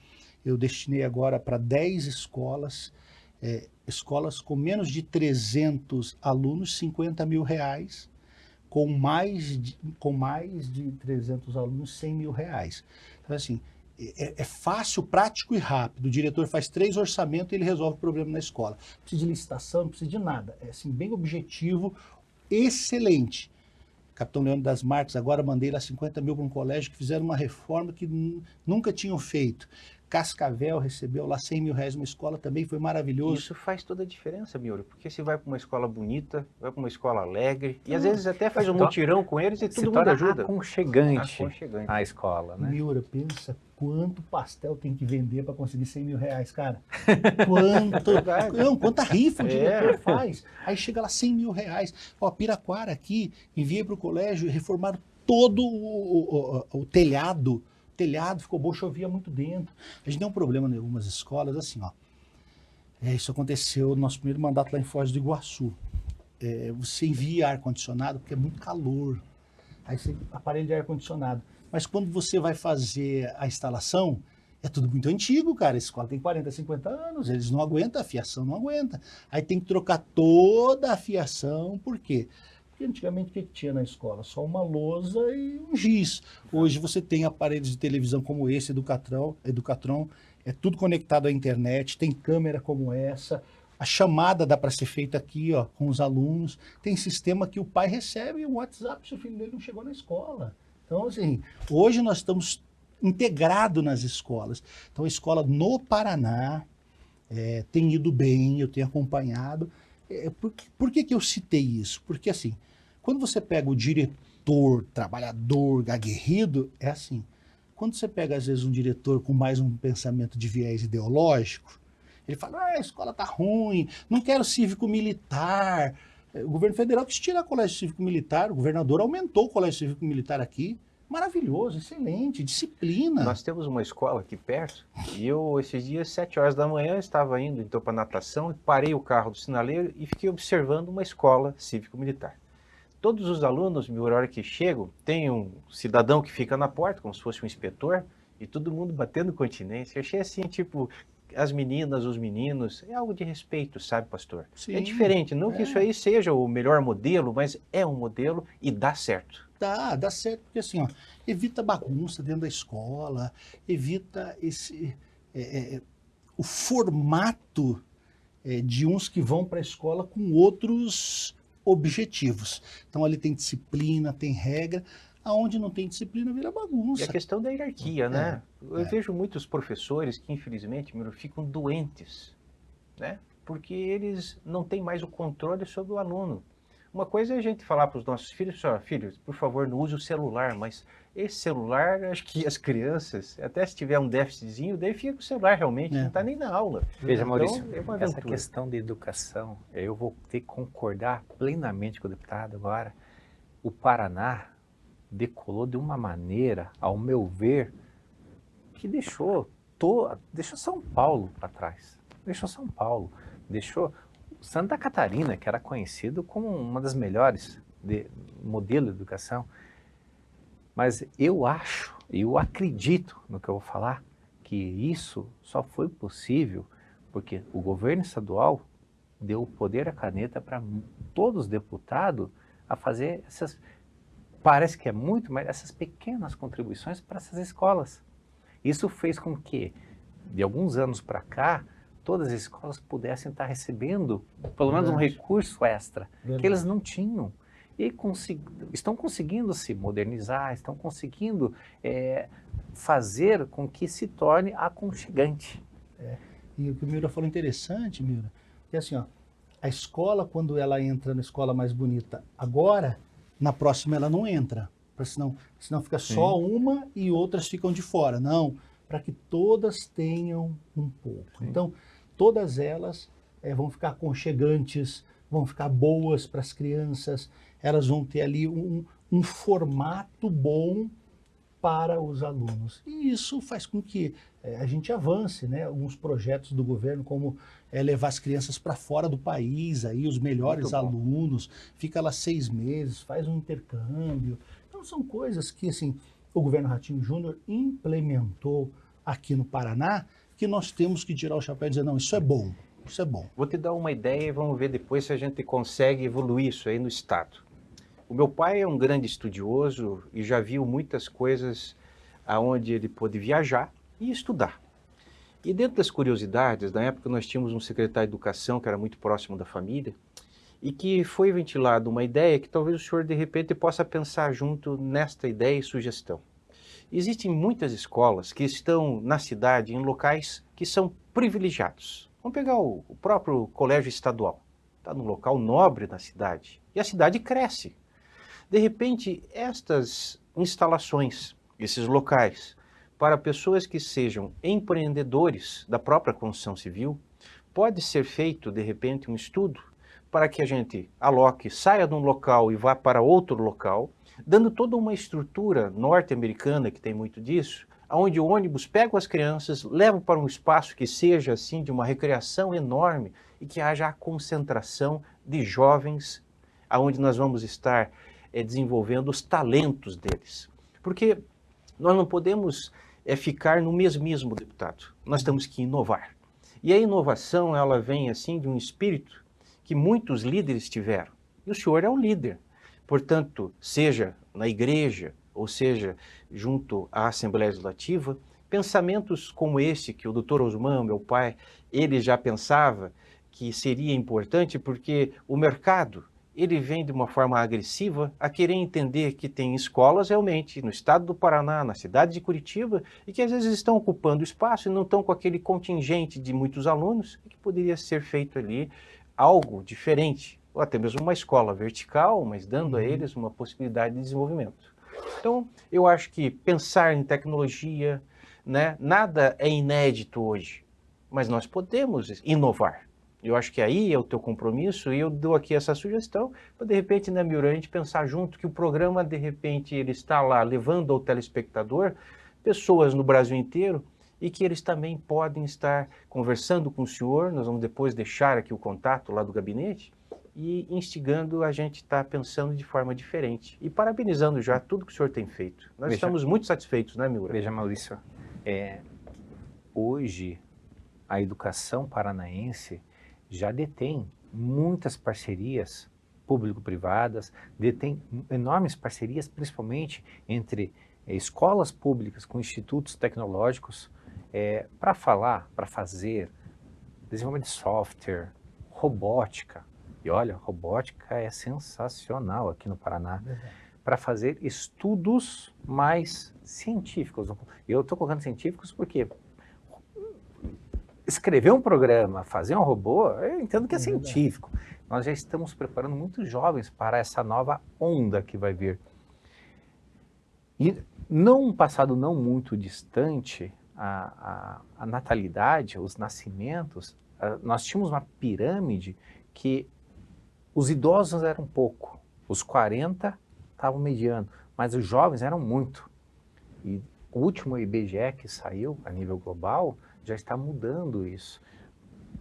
Speaker 3: Eu destinei agora para 10 escolas, escolas com menos de 300 alunos, R$50 mil, com mais de 300 alunos, R$100 mil. Então, assim, é fácil, prático e rápido. O diretor faz 3 orçamentos e ele resolve o problema na escola. Não precisa de licitação, não precisa de nada. É assim, bem objetivo, excelente. Capitão Leandro das Marques, agora mandei lá 50 mil para um colégio que fizeram uma reforma que nunca tinham feito. Cascavel recebeu lá R$ 100.000 uma escola, também foi maravilhoso.
Speaker 1: Isso faz toda a diferença, Miura, porque você vai para uma escola bonita, vai para uma escola alegre, e às vezes até faz um mutirão com eles e
Speaker 2: Se
Speaker 1: todo mundo
Speaker 2: torna
Speaker 1: ajuda.
Speaker 2: aconchegante
Speaker 1: Aconchegante.
Speaker 2: a escola, né?
Speaker 3: Miura, pensa quanto pastel tem que vender para conseguir R$ 100.000, cara. Quanto, não, quanta rifa o diretor faz. Aí chega lá R$ 100.000. Ó, Piraquara aqui, enviei para o colégio e reformaram todo o telhado. O telhado ficou bom, chovia muito dentro. A gente tem um problema em algumas escolas, assim, ó. Isso aconteceu no nosso primeiro mandato lá em Foz do Iguaçu. Você envia ar-condicionado porque é muito calor. Aí você aparelho de ar-condicionado. Mas quando você vai fazer a instalação, é tudo muito antigo, cara. A escola tem 40, 50 anos, eles não aguentam, a fiação não aguenta. Aí tem que trocar toda a fiação, por quê? Porque antigamente o que tinha na escola? Só uma lousa e um giz. Hoje você tem aparelhos de televisão como esse, Educatron, é tudo conectado à internet, tem câmera como essa, a chamada dá para ser feita aqui, ó, com os alunos, tem sistema que o pai recebe o WhatsApp se o filho dele não chegou na escola. Então, assim, hoje nós estamos integrados nas escolas. Então, a escola no Paraná tem ido bem, eu tenho acompanhado. Por que eu citei isso? Porque, assim, quando você pega o diretor, trabalhador, aguerrido, é assim. Quando você pega, às vezes, um diretor com mais um pensamento de viés ideológico, ele fala, a escola tá ruim, não quero cívico-militar. O governo federal quis tirar o colégio cívico-militar, o governador aumentou o colégio cívico-militar aqui. Maravilhoso, excelente, disciplina.
Speaker 1: Nós temos uma escola aqui perto, e eu, esses dias, 7 horas da manhã, estava indo então para natação, parei o carro do sinaleiro e fiquei observando uma escola cívico-militar. Todos os alunos, na hora que chegam, tem um cidadão que fica na porta, como se fosse um inspetor, e todo mundo batendo continência. Eu achei assim, tipo, as meninas, os meninos, é algo de respeito, sabe, pastor?
Speaker 3: Sim,
Speaker 1: é diferente, não que isso aí seja o melhor modelo, mas é um modelo e dá certo.
Speaker 3: Dá certo, porque assim, ó, evita bagunça dentro da escola, evita o formato de uns que vão para a escola com outros objetivos. Então ali tem disciplina, tem regra, aonde não tem disciplina vira bagunça.
Speaker 1: E a questão da hierarquia, né? Eu vejo muitos professores que, infelizmente, ficam doentes, né? Porque eles não têm mais o controle sobre o aluno. Uma coisa é a gente falar para os nossos filhos, filhos, por favor, não use o celular, mas esse celular, acho que as crianças, até se tiver um déficitzinho, daí fica com o celular realmente, não está nem na aula.
Speaker 2: Veja,
Speaker 1: então,
Speaker 2: Maurício,
Speaker 1: uma
Speaker 2: essa questão de educação, eu vou ter que concordar plenamente com o deputado agora. O Paraná decolou de uma maneira, ao meu ver, que deixou São Paulo para trás. Deixou São Paulo, deixou Santa Catarina, que era conhecido como uma das melhores modelo de educação. Mas eu acredito no que eu vou falar, que isso só foi possível porque o governo estadual deu o poder à caneta para todos os deputados a fazer essas, parece que é muito, mas essas pequenas contribuições para essas escolas. Isso fez com que, de alguns anos para cá, todas as escolas pudessem estar recebendo pelo menos um recurso extra que eles não tinham. E estão conseguindo se modernizar, estão conseguindo fazer com que se torne aconchegante.
Speaker 3: E o que o Miura falou interessante, Miura, é assim, ó, a escola, quando ela entra na escola mais bonita agora, na próxima ela não entra, senão fica só uma e outras ficam de fora. Não, para que todas tenham um pouco. Sim. Então, todas elas vão ficar aconchegantes, vão ficar boas para as crianças, elas vão ter ali um formato bom para os alunos. E isso faz com que a gente avance, né? Alguns projetos do governo, como levar as crianças para fora do país, aí os melhores alunos, fica lá 6 meses, faz um intercâmbio. Então são coisas que assim, o governo Ratinho Júnior implementou aqui no Paraná, que nós temos que tirar o chapéu e dizer, não, isso é bom, isso é bom.
Speaker 1: Vou te dar uma ideia e vamos ver depois se a gente consegue evoluir isso aí no estado. O meu pai é um grande estudioso e já viu muitas coisas aonde ele pôde viajar e estudar. E dentro das curiosidades, na época nós tínhamos um secretário de educação que era muito próximo da família e que foi ventilada uma ideia que talvez o senhor de repente possa pensar junto nesta ideia e sugestão. existem muitas escolas que estão na cidade em locais que são privilegiados. Vamos pegar o próprio colégio estadual. Está num local nobre da cidade e a cidade cresce. De repente, estas instalações, esses locais, para pessoas que sejam empreendedores da própria construção civil, pode ser feito, de repente, um estudo para que a gente aloque, saia de um local e vá para outro local, dando toda uma estrutura norte-americana, que tem muito disso, onde o ônibus pega as crianças, leva para um espaço que seja assim de uma recreação enorme e que haja a concentração de jovens, aonde nós vamos estar desenvolvendo os talentos deles. Porque nós não podemos ficar no mesmismo, deputado. Nós temos que inovar. E a inovação, ela vem assim de um espírito que muitos líderes tiveram. E o senhor é um líder. Portanto, seja na igreja, ou seja, junto à Assembleia Legislativa, pensamentos como esse que o doutor Osman, meu pai, ele já pensava que seria importante porque o mercado, ele vem de uma forma agressiva a querer entender que tem escolas realmente no estado do Paraná, na cidade de Curitiba, e que às vezes estão ocupando espaço e não estão com aquele contingente de muitos alunos, e que poderia ser feito ali algo diferente, ou até mesmo uma escola vertical, mas dando a eles uma possibilidade de desenvolvimento. Então, eu acho que pensar em tecnologia, né, nada é inédito hoje, mas nós podemos inovar. Eu acho que aí é o teu compromisso e eu dou aqui essa sugestão para, de repente, na Miura, a gente pensar junto que o programa, de repente, ele está lá levando ao telespectador pessoas no Brasil inteiro e que eles também podem estar conversando com o senhor. Nós vamos depois deixar aqui o contato lá do gabinete e instigando a gente estar pensando de forma diferente e parabenizando já tudo que o senhor tem feito. Nós estamos muito satisfeitos, né, Miura?
Speaker 2: Veja, Maurício, hoje a educação paranaense já detém muitas parcerias público-privadas, detém enormes parcerias, principalmente entre escolas públicas com institutos tecnológicos, para fazer desenvolvimento de software, robótica. E olha, robótica é sensacional aqui no Paraná, para fazer estudos mais científicos. Eu estou colocando científicos porque escrever um programa, fazer um robô, eu entendo que é científico. Nós já estamos preparando muitos jovens para essa nova onda que vai vir. E num passado não muito distante, a natalidade, os nascimentos, nós tínhamos uma pirâmide que os idosos eram pouco, os 40 estavam mediano, mas os jovens eram muito. E o último IBGE que saiu a nível global já está mudando isso.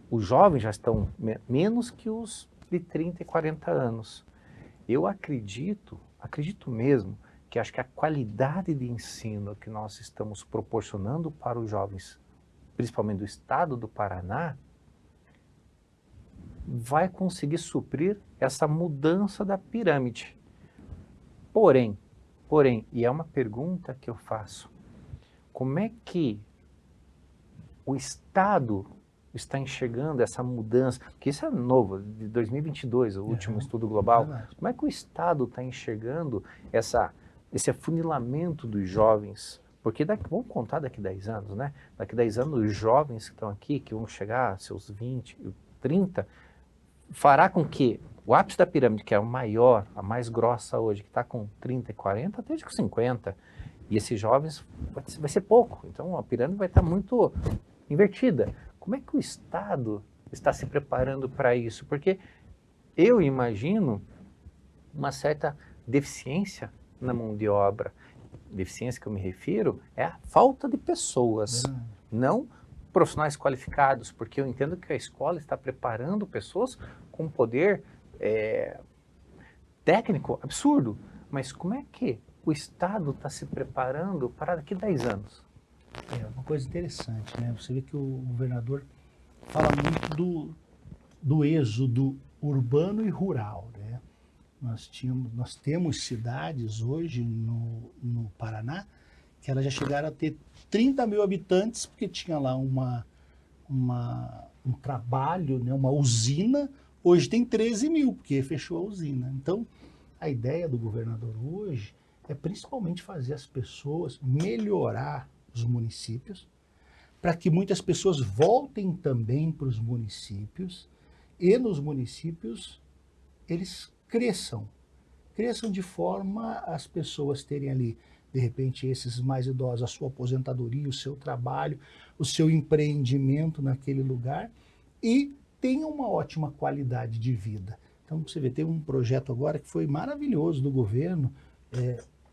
Speaker 2: Os jovens já estão menos que os de 30 e 40 anos. Eu acredito mesmo, que acho que a qualidade de ensino que nós estamos proporcionando para os jovens, principalmente do estado do Paraná, vai conseguir suprir essa mudança da pirâmide. Porém, e é uma pergunta que eu faço, como é que o Estado está enxergando essa mudança? Porque isso é novo, de 2022, o último estudo global. Como é que o Estado está enxergando esse afunilamento dos jovens? Porque vamos contar daqui 10 anos, né? Daqui 10 anos, os jovens que estão aqui, que vão chegar aos seus 20, 30, fará com que o ápice da pirâmide, que é o maior, a mais grossa hoje, que está com 30 e 40, esteja com 50. E esses jovens vai ser pouco. Então a pirâmide vai estar muito invertida. Como é que o Estado está se preparando para isso? Porque eu imagino uma certa deficiência na mão de obra. Deficiência que eu me refiro é a falta de pessoas, não profissionais qualificados, porque eu entendo que a escola está preparando pessoas com poder técnico absurdo. Mas como é que o Estado está se preparando para daqui a 10 anos?
Speaker 3: É uma coisa interessante, né? Você vê que o governador fala muito do êxodo urbano e rural, né? Nós temos cidades hoje no Paraná que elas já chegaram a ter 30 mil habitantes, porque tinha lá um trabalho, né? Uma usina. Hoje tem 13 mil, porque fechou a usina. Então, a ideia do governador hoje é principalmente fazer as pessoas melhorar os municípios, para que muitas pessoas voltem também para os municípios, e nos municípios eles cresçam de forma as pessoas terem ali, de repente, esses mais idosos, a sua aposentadoria, o seu trabalho, o seu empreendimento naquele lugar, e tenham uma ótima qualidade de vida. Então, você vê, tem um projeto agora que foi maravilhoso do governo,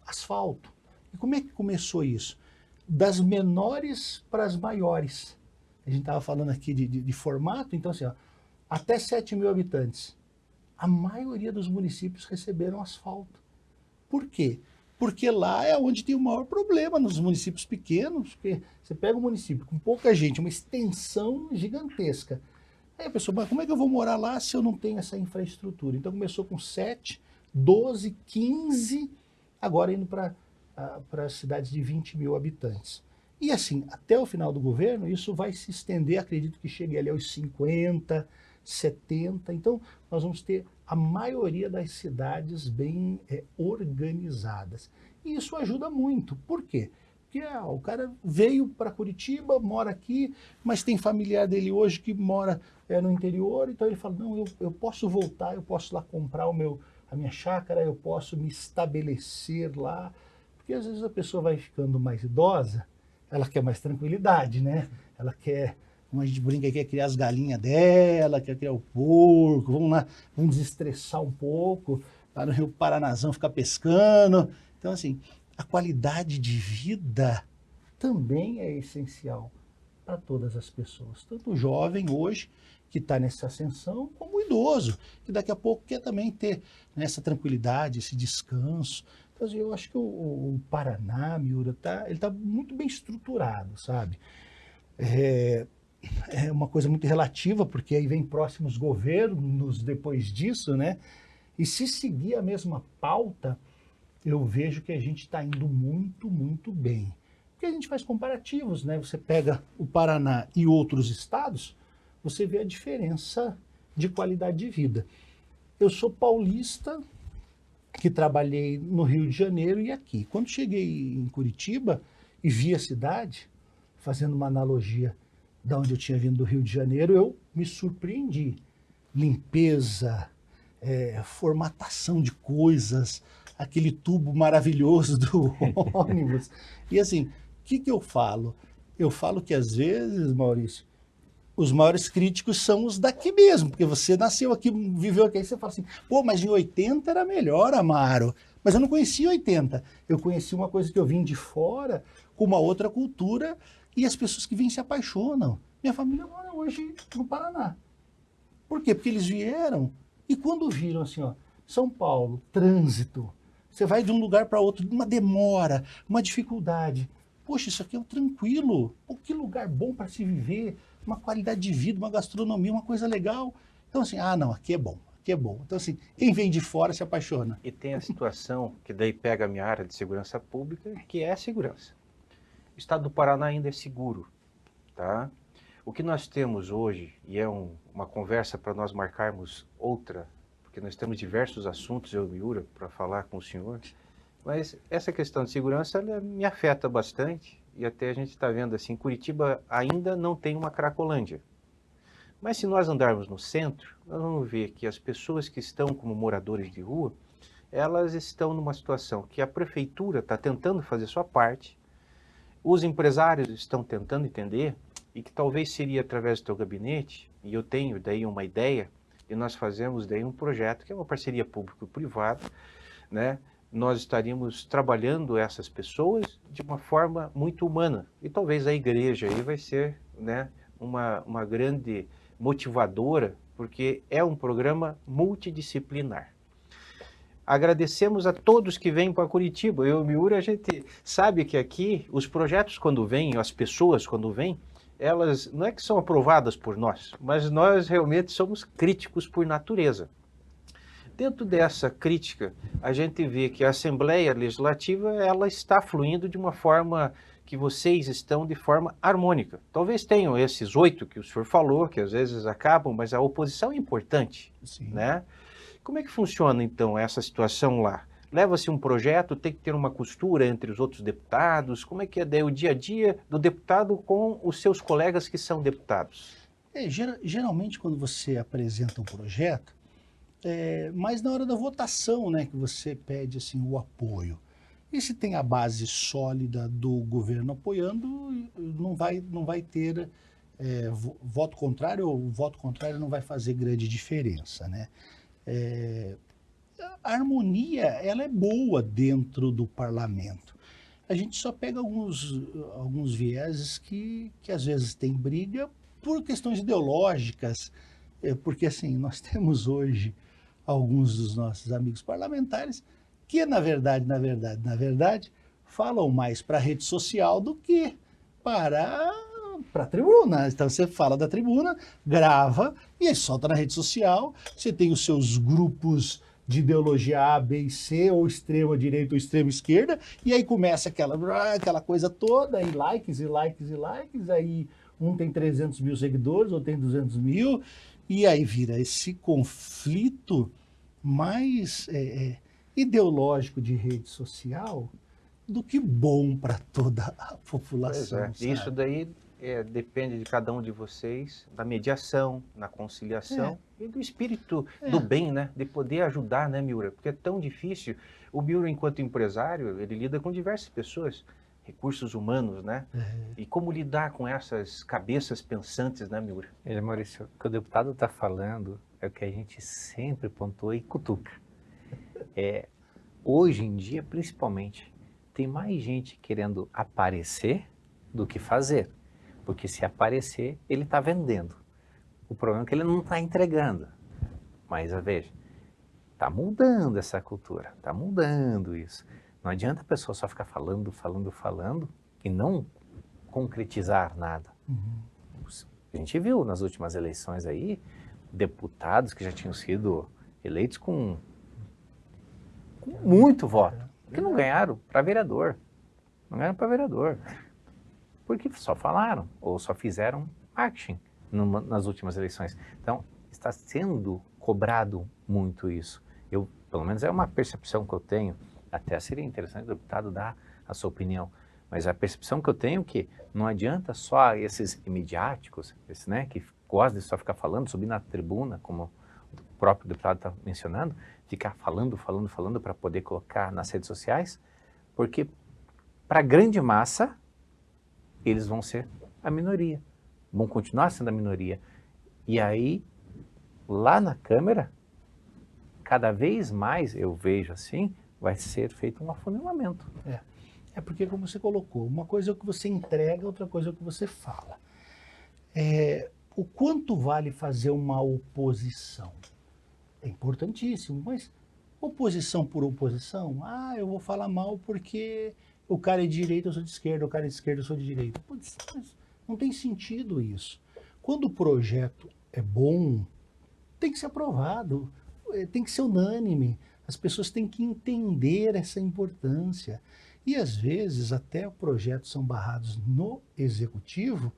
Speaker 3: asfalto. E como é que começou isso? Das menores para as maiores. A gente estava falando aqui de formato, então assim, ó, até 7 mil habitantes. A maioria dos municípios receberam asfalto. Por quê? Porque lá é onde tem o maior problema, nos municípios pequenos, porque você pega um município com pouca gente, uma extensão gigantesca. Aí a pessoa, mas como é que eu vou morar lá se eu não tenho essa infraestrutura? Então começou com 7, 12, 15, agora indo para cidades de 20 mil habitantes. E assim, até o final do governo, isso vai se estender, acredito que chegue ali aos 50, 70. Então, nós vamos ter a maioria das cidades bem organizadas. E isso ajuda muito. Por quê? Porque o cara veio para Curitiba, mora aqui, mas tem familiar dele hoje que mora no interior, então ele fala, não, eu posso voltar, eu posso lá comprar a minha chácara, eu posso me estabelecer lá. Porque às vezes a pessoa vai ficando mais idosa, ela quer mais tranquilidade, né? Ela quer, como a gente brinca, quer criar as galinhas dela, quer criar o porco, vamos lá, vamos desestressar um pouco, lá no Rio Paranazão ficar pescando. Então, assim, a qualidade de vida também é essencial para todas as pessoas. Tanto o jovem hoje, que está nessa ascensão, como o idoso, que daqui a pouco quer também ter essa tranquilidade, esse descanso. Então, assim, eu acho que o Paraná, Miura, ele está muito bem estruturado, sabe? É uma coisa muito relativa, porque aí vem próximos governos depois disso, né? E se seguir a mesma pauta, eu vejo que a gente está indo muito, muito bem. Porque a gente faz comparativos, né? Você pega o Paraná e outros estados, você vê a diferença de qualidade de vida. Eu sou paulista, que trabalhei no Rio de Janeiro e aqui. Quando cheguei em Curitiba e vi a cidade, fazendo uma analogia da onde eu tinha vindo do Rio de Janeiro, eu me surpreendi. Limpeza, formatação de coisas, aquele tubo maravilhoso do ônibus. E assim, o que eu falo? Eu falo que às vezes, Maurício, os maiores críticos são os daqui mesmo, porque você nasceu aqui, viveu aqui, aí você fala assim, pô, mas em 80 era melhor, Amaro. Mas eu não conhecia 80. Eu conheci uma coisa que eu vim de fora, com uma outra cultura, e as pessoas que vêm se apaixonam. Minha família mora hoje no Paraná. Por quê? Porque eles vieram, e quando viram assim, ó, São Paulo, trânsito, você vai de um lugar para outro, uma demora, uma dificuldade. Poxa, isso aqui é tranquilo. Pô, que lugar bom para se viver, uma qualidade de vida, uma gastronomia, uma coisa legal. Então assim, não, aqui é bom, aqui é bom. Então assim, quem vem de fora se apaixona.
Speaker 1: E tem a situação que daí pega a minha área de segurança pública, que é a segurança. O estado do Paraná ainda é seguro, tá? O que nós temos hoje, e é uma conversa para nós marcarmos outra, porque nós temos diversos assuntos, eu e o Miura, para falar com o senhor, mas essa questão de segurança ela me afeta bastante, e até a gente está vendo assim, Curitiba ainda não tem uma Cracolândia. Mas se nós andarmos no centro, nós vamos ver que as pessoas que estão como moradores de rua, elas estão numa situação que a prefeitura está tentando fazer sua parte, os empresários estão tentando entender, e que talvez seria através do teu gabinete, e eu tenho daí uma ideia, e nós fazemos daí um projeto que é uma parceria público-privada, né? Nós estaríamos trabalhando essas pessoas de uma forma muito humana. E talvez a igreja aí vai ser, né, uma grande motivadora, porque é um programa multidisciplinar. Agradecemos a todos que vêm para Curitiba. Eu e o Miura, a gente sabe que aqui os projetos quando vêm, as pessoas quando vêm, elas não é que são aprovadas por nós, mas nós realmente somos críticos por natureza. Dentro dessa crítica, a gente vê que a Assembleia Legislativa ela está fluindo de uma forma que vocês estão de forma harmônica. Talvez tenham esses 8 que o senhor falou, que às vezes acabam, mas a oposição é importante,
Speaker 3: Sim.
Speaker 1: né? Como é que funciona, então, essa situação lá? leva-se um projeto, tem que ter uma costura entre os outros deputados. Como é que é daí o dia a dia do deputado com os seus colegas que são deputados?
Speaker 3: Geralmente, quando você apresenta um projeto, mas na hora da votação, né, que você pede assim, o apoio. E se tem a base sólida do governo apoiando, não vai ter voto contrário, ou o voto contrário não vai fazer grande diferença, né? A harmonia, ela é boa dentro do parlamento. A gente só pega alguns vieses que às vezes tem briga por questões ideológicas, porque assim, nós temos hoje alguns dos nossos amigos parlamentares que, na verdade, falam mais para a rede social do que para a tribuna. Então você fala da tribuna, grava e aí solta na rede social. Você tem os seus grupos de ideologia A, B e C, ou extrema direita ou extrema esquerda, e aí começa aquela coisa toda, e likes, aí um tem 300 mil seguidores, outro tem 200 mil, e aí vira esse conflito mais ideológico de rede social do que bom para toda a população.
Speaker 1: Pois é. Isso daí depende de cada um de vocês, da mediação, na conciliação e do espírito do bem, né? De poder ajudar, né, Miura? Porque é tão difícil. O Miura, enquanto empresário, ele lida com diversas pessoas, recursos humanos, né? E como lidar com essas cabeças pensantes, né, Miura?
Speaker 2: Maurício, o que o deputado está falando é o que a gente sempre pontua e cutuca. Hoje em dia, principalmente, tem mais gente querendo aparecer do que fazer. Porque se aparecer, ele está vendendo. O problema é que ele não está entregando. Mas, veja, está mudando essa cultura, está mudando isso. Não adianta a pessoa só ficar falando e não concretizar nada. A gente viu nas últimas eleições aí, deputados que já tinham sido eleitos com muito voto, que não ganharam para vereador. Não ganharam para vereador. Porque só falaram, ou só fizeram marketing nas últimas eleições. Então, está sendo cobrado muito isso. Pelo menos é uma percepção que eu tenho, até seria interessante o deputado dar a sua opinião, mas a percepção que eu tenho é que não adianta só esses midiáticos, né, que gostam de só ficar falando, subir na tribuna, como o próprio deputado está mencionando, ficar falando para poder colocar nas redes sociais, porque para a grande massa, eles vão ser a minoria, vão continuar sendo a minoria. E aí, lá na Câmara, cada vez mais, eu vejo assim, vai ser feito um afunilamento.
Speaker 3: Porque, como você colocou, uma coisa é o que você entrega, outra coisa é o que você fala. O quanto vale fazer uma oposição? É importantíssimo, mas oposição por oposição? Eu vou falar mal porque o cara é de direita, eu sou de esquerda, o cara é de esquerda, eu sou de direita. Putz, não tem sentido isso. Quando o projeto é bom, tem que ser aprovado, tem que ser unânime. As pessoas têm que entender essa importância. E às vezes até projetos são barrados no executivo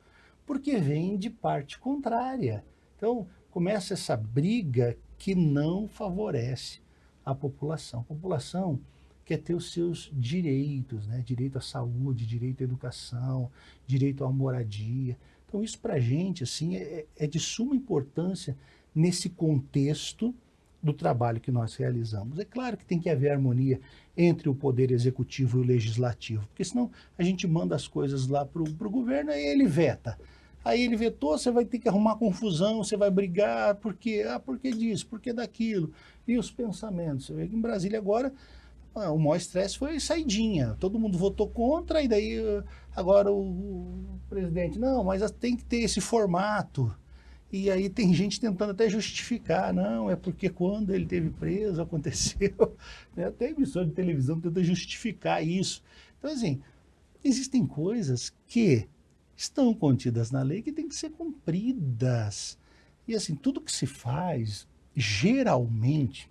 Speaker 3: porque vem de parte contrária. Então começa essa briga que não favorece a população. A população quer ter os seus direitos, né? Direito à saúde, direito à educação, direito à moradia. Então isso para a gente assim, é de suma importância nesse contexto do trabalho que nós realizamos. É claro que tem que haver harmonia entre o poder executivo e o legislativo, porque senão a gente manda as coisas lá para o governo e ele veta. Aí ele vetou, você vai ter que arrumar confusão, você vai brigar, por quê? Por que disso, por que daquilo? E os pensamentos. Você vê que em Brasília agora o maior estresse foi saidinha. Todo mundo votou contra e daí agora o presidente, não, mas tem que ter esse formato. E aí tem gente tentando até justificar, não, é porque quando ele esteve preso aconteceu, até emissora de televisão tenta justificar isso. Então assim, existem coisas que estão contidas na lei que têm que ser cumpridas. E assim, tudo que se faz, geralmente,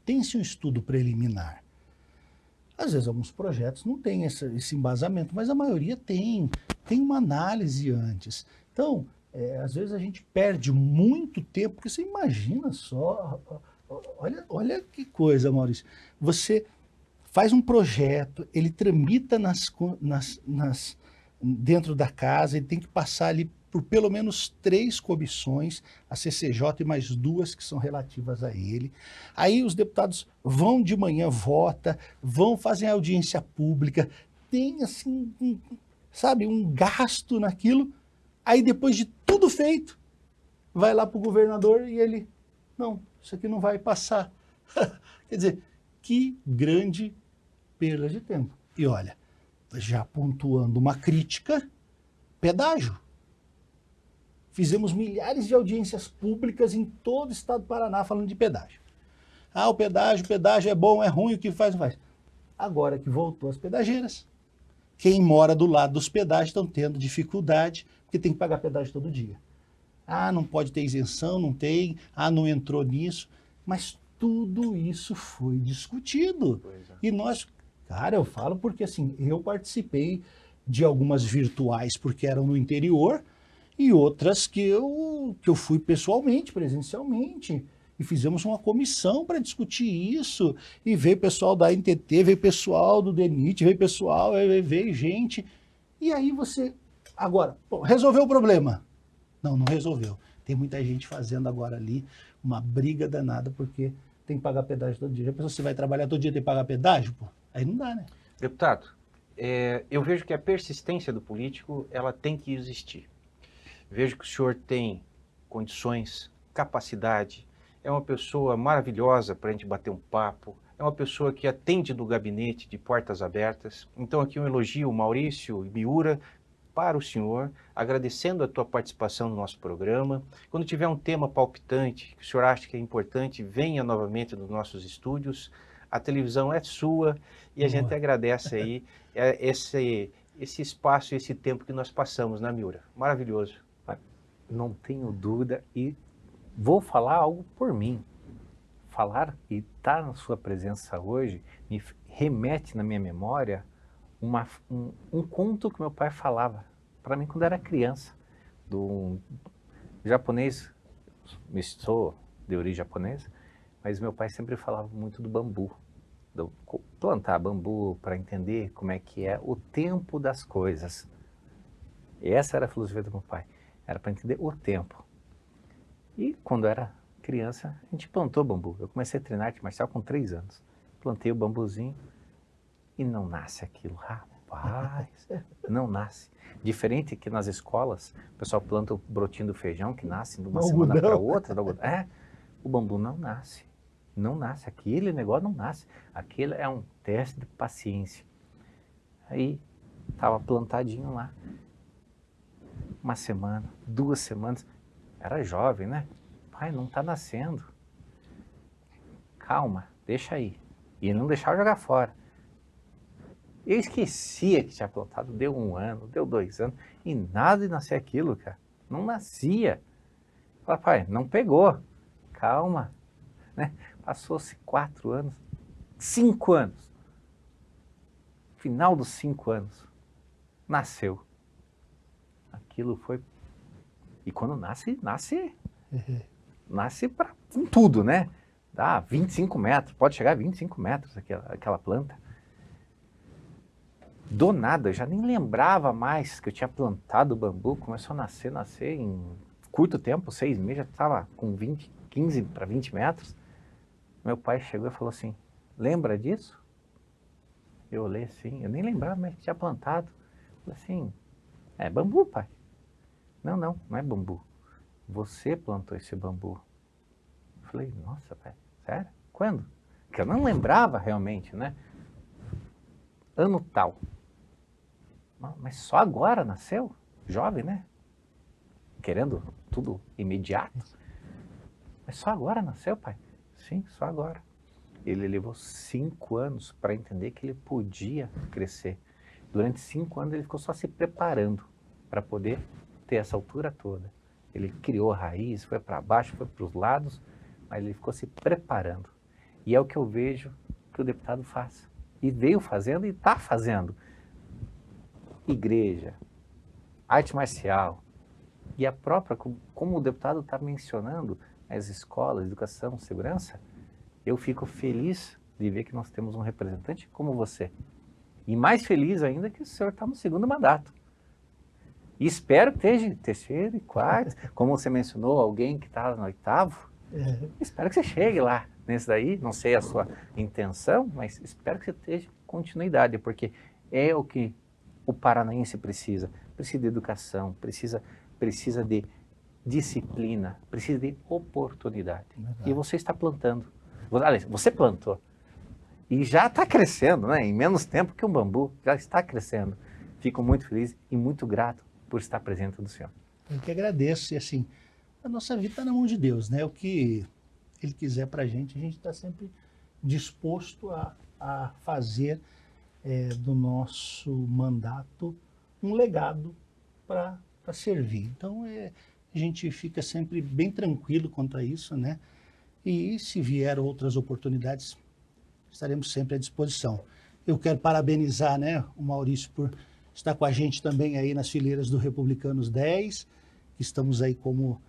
Speaker 3: tem-se um estudo preliminar. Às vezes alguns projetos não têm esse embasamento, mas a maioria tem uma análise antes. Então, às vezes a gente perde muito tempo, porque você imagina só Olha que coisa, Maurício. Você faz um projeto, ele tramita dentro da casa, ele tem que passar ali por pelo menos 3 comissões, a CCJ e mais 2 que são relativas a ele. Aí os deputados vão de manhã, vota, vão fazer audiência pública, tem assim, sabe, um gasto naquilo. Aí depois de tudo feito, vai lá para o governador e ele, não, isso aqui não vai passar. Quer dizer, que grande perda de tempo. E olha, já pontuando uma crítica, pedágio. Fizemos milhares de audiências públicas em todo o estado do Paraná falando de pedágio. Ah, o pedágio é bom, é ruim, o que faz, não faz. Agora que voltou as pedageiras, quem mora do lado dos pedágios estão tendo dificuldade, porque tem que pagar pedágio todo dia. Ah, não pode ter isenção, não tem. Ah, não entrou nisso. Mas tudo isso foi discutido. E nós, cara, eu falo porque assim, eu participei de algumas virtuais porque eram no interior e outras que eu fui pessoalmente, presencialmente. E fizemos uma comissão para discutir isso. E veio pessoal da NTT, veio pessoal do DENIT, veio pessoal, veio gente. E aí você, agora, pô, resolveu o problema? Não, não resolveu. Tem muita gente fazendo agora ali uma briga danada porque tem que pagar pedágio todo dia. Já pensou, você vai trabalhar todo dia e tem que pagar pedágio? Pô? Aí não dá, né?
Speaker 1: Deputado, eu vejo que a persistência do político, ela tem que existir. Vejo que o senhor tem condições, capacidade, é uma pessoa maravilhosa para a gente bater um papo, é uma pessoa que atende no gabinete de portas abertas. Então aqui um elogio, Maurício Miura, para o senhor, agradecendo a tua participação no nosso programa. Quando tiver um tema palpitante, que o senhor acha que é importante, venha novamente nos nossos estúdios. A televisão é sua e a gente agradece aí esse espaço, esse tempo que nós passamos na Miura. Maravilhoso.
Speaker 2: Não tenho dúvida e vou falar algo por mim. Falar e estar na sua presença hoje me remete na minha memória um conto que meu pai falava para mim quando era criança, do japonês. Sou de origem japonesa, mas meu pai sempre falava muito do bambu, do plantar bambu para entender como é que é o tempo das coisas. E essa era a filosofia do meu pai, era para entender o tempo. E quando eu era criança, a gente plantou bambu. Eu comecei a treinar arte marcial com 3 anos. Plantei o bambuzinho, e não nasce aquilo, rapaz, não nasce. Diferente que nas escolas, o pessoal planta o brotinho do feijão, que nasce de uma semana para outra. O bambu não nasce, não nasce, aquele negócio não nasce. Aquilo é um teste de paciência. Aí, estava plantadinho lá, 1 semana, 2 semanas, era jovem, né? Pai, não está nascendo. Calma, deixa aí. E ele não deixava jogar fora. Eu esquecia que tinha plantado, deu 1 ano, deu 2 anos, e nada de nascer aquilo, cara. Não nascia. Falei, pai, não pegou. Calma. Né? Passou-se 4 anos, 5 anos. Final dos 5 anos, nasceu. Aquilo foi... E quando nasce para tudo, né? Dá 25 metros, pode chegar a 25 metros aquela planta. Do nada, eu já nem lembrava mais que eu tinha plantado o bambu, começou a nascer em curto tempo, 6 meses, já estava com 15 para 20 metros. Meu pai chegou e falou assim, lembra disso? Eu olhei assim, eu nem lembrava mais que tinha plantado. Falei assim, é bambu, pai. Não é bambu. Você plantou esse bambu. Eu falei, nossa, pai, sério? Quando? Porque eu não lembrava realmente, né? Ano tal. Mas só agora nasceu? Jovem, né? Querendo tudo imediato. Mas só agora nasceu, pai? Sim, só agora. Ele levou 5 anos para entender que ele podia crescer. Durante 5 anos ele ficou só se preparando para poder ter essa altura toda. Ele criou raiz, foi para baixo, foi para os lados, mas ele ficou se preparando. E é o que eu vejo que o deputado faz. E veio fazendo e está fazendo. Igreja, arte marcial, e a própria, como o deputado está mencionando, as escolas, educação, segurança, eu fico feliz de ver que nós temos um representante como você. E mais feliz ainda que o senhor está no segundo mandato. E espero que esteja terceiro e quarto, como você mencionou, alguém que está no 8º. Espero que você chegue lá nesse daí, não sei a sua intenção, mas espero que você esteja continuidade, porque é o que o paranaense precisa. Precisa de educação, precisa de disciplina, precisa de oportunidade.
Speaker 3: Verdade.
Speaker 2: E você está plantando. Aliás, você plantou. E já está crescendo, né? Em menos tempo que um bambu, já está crescendo. Fico muito feliz e muito grato por estar presente do Senhor.
Speaker 3: Eu que agradeço. E assim, a nossa vida está na mão de Deus, né? O que Ele quiser para a gente está sempre disposto a fazer do nosso mandato um legado para servir. Então, a gente fica sempre bem tranquilo quanto a isso, né? E se vier outras oportunidades, estaremos sempre à disposição. Eu quero parabenizar, né, o Maurício por estar com a gente também aí nas fileiras do Republicanos 10, que estamos aí como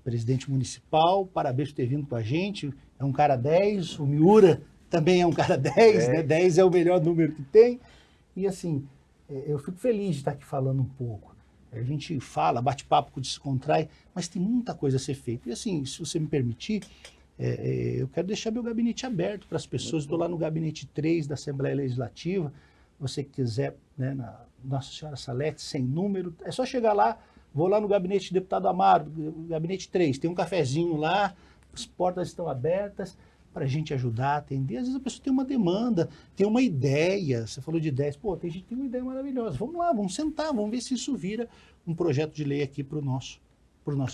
Speaker 3: presidente municipal. Parabéns por ter vindo com a gente. É um cara 10, o Miura também é um cara 10, né? 10 é o melhor número que tem. E assim, eu fico feliz de estar aqui falando um pouco. A gente fala, bate papo, descontrai, mas tem muita coisa a ser feita. E assim, se você me permitir, eu quero deixar meu gabinete aberto para as pessoas. Estou lá no gabinete 3 da Assembleia Legislativa. Você que quiser, né, na Nossa Senhora Salete, sem número, é só chegar lá. Vou lá no gabinete do deputado Amaro, gabinete 3, tem um cafezinho lá, as portas estão abertas para a gente ajudar, atender. Às vezes a pessoa tem uma demanda, tem uma ideia. Você falou de ideias, pô, tem gente que tem uma ideia maravilhosa. Vamos lá, vamos sentar, vamos ver se isso vira um projeto de lei aqui para o nosso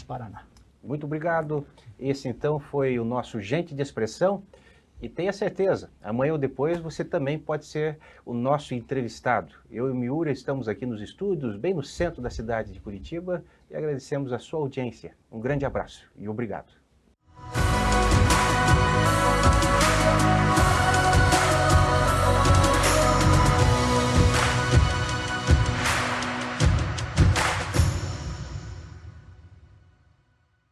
Speaker 3: Paraná.
Speaker 1: Muito obrigado. Esse então foi o nosso Gente de Expressão. E tenha certeza, amanhã ou depois você também pode ser o nosso entrevistado. Eu e o Miura estamos aqui nos estúdios, bem no centro da cidade de Curitiba, e agradecemos a sua audiência. Um grande abraço e obrigado.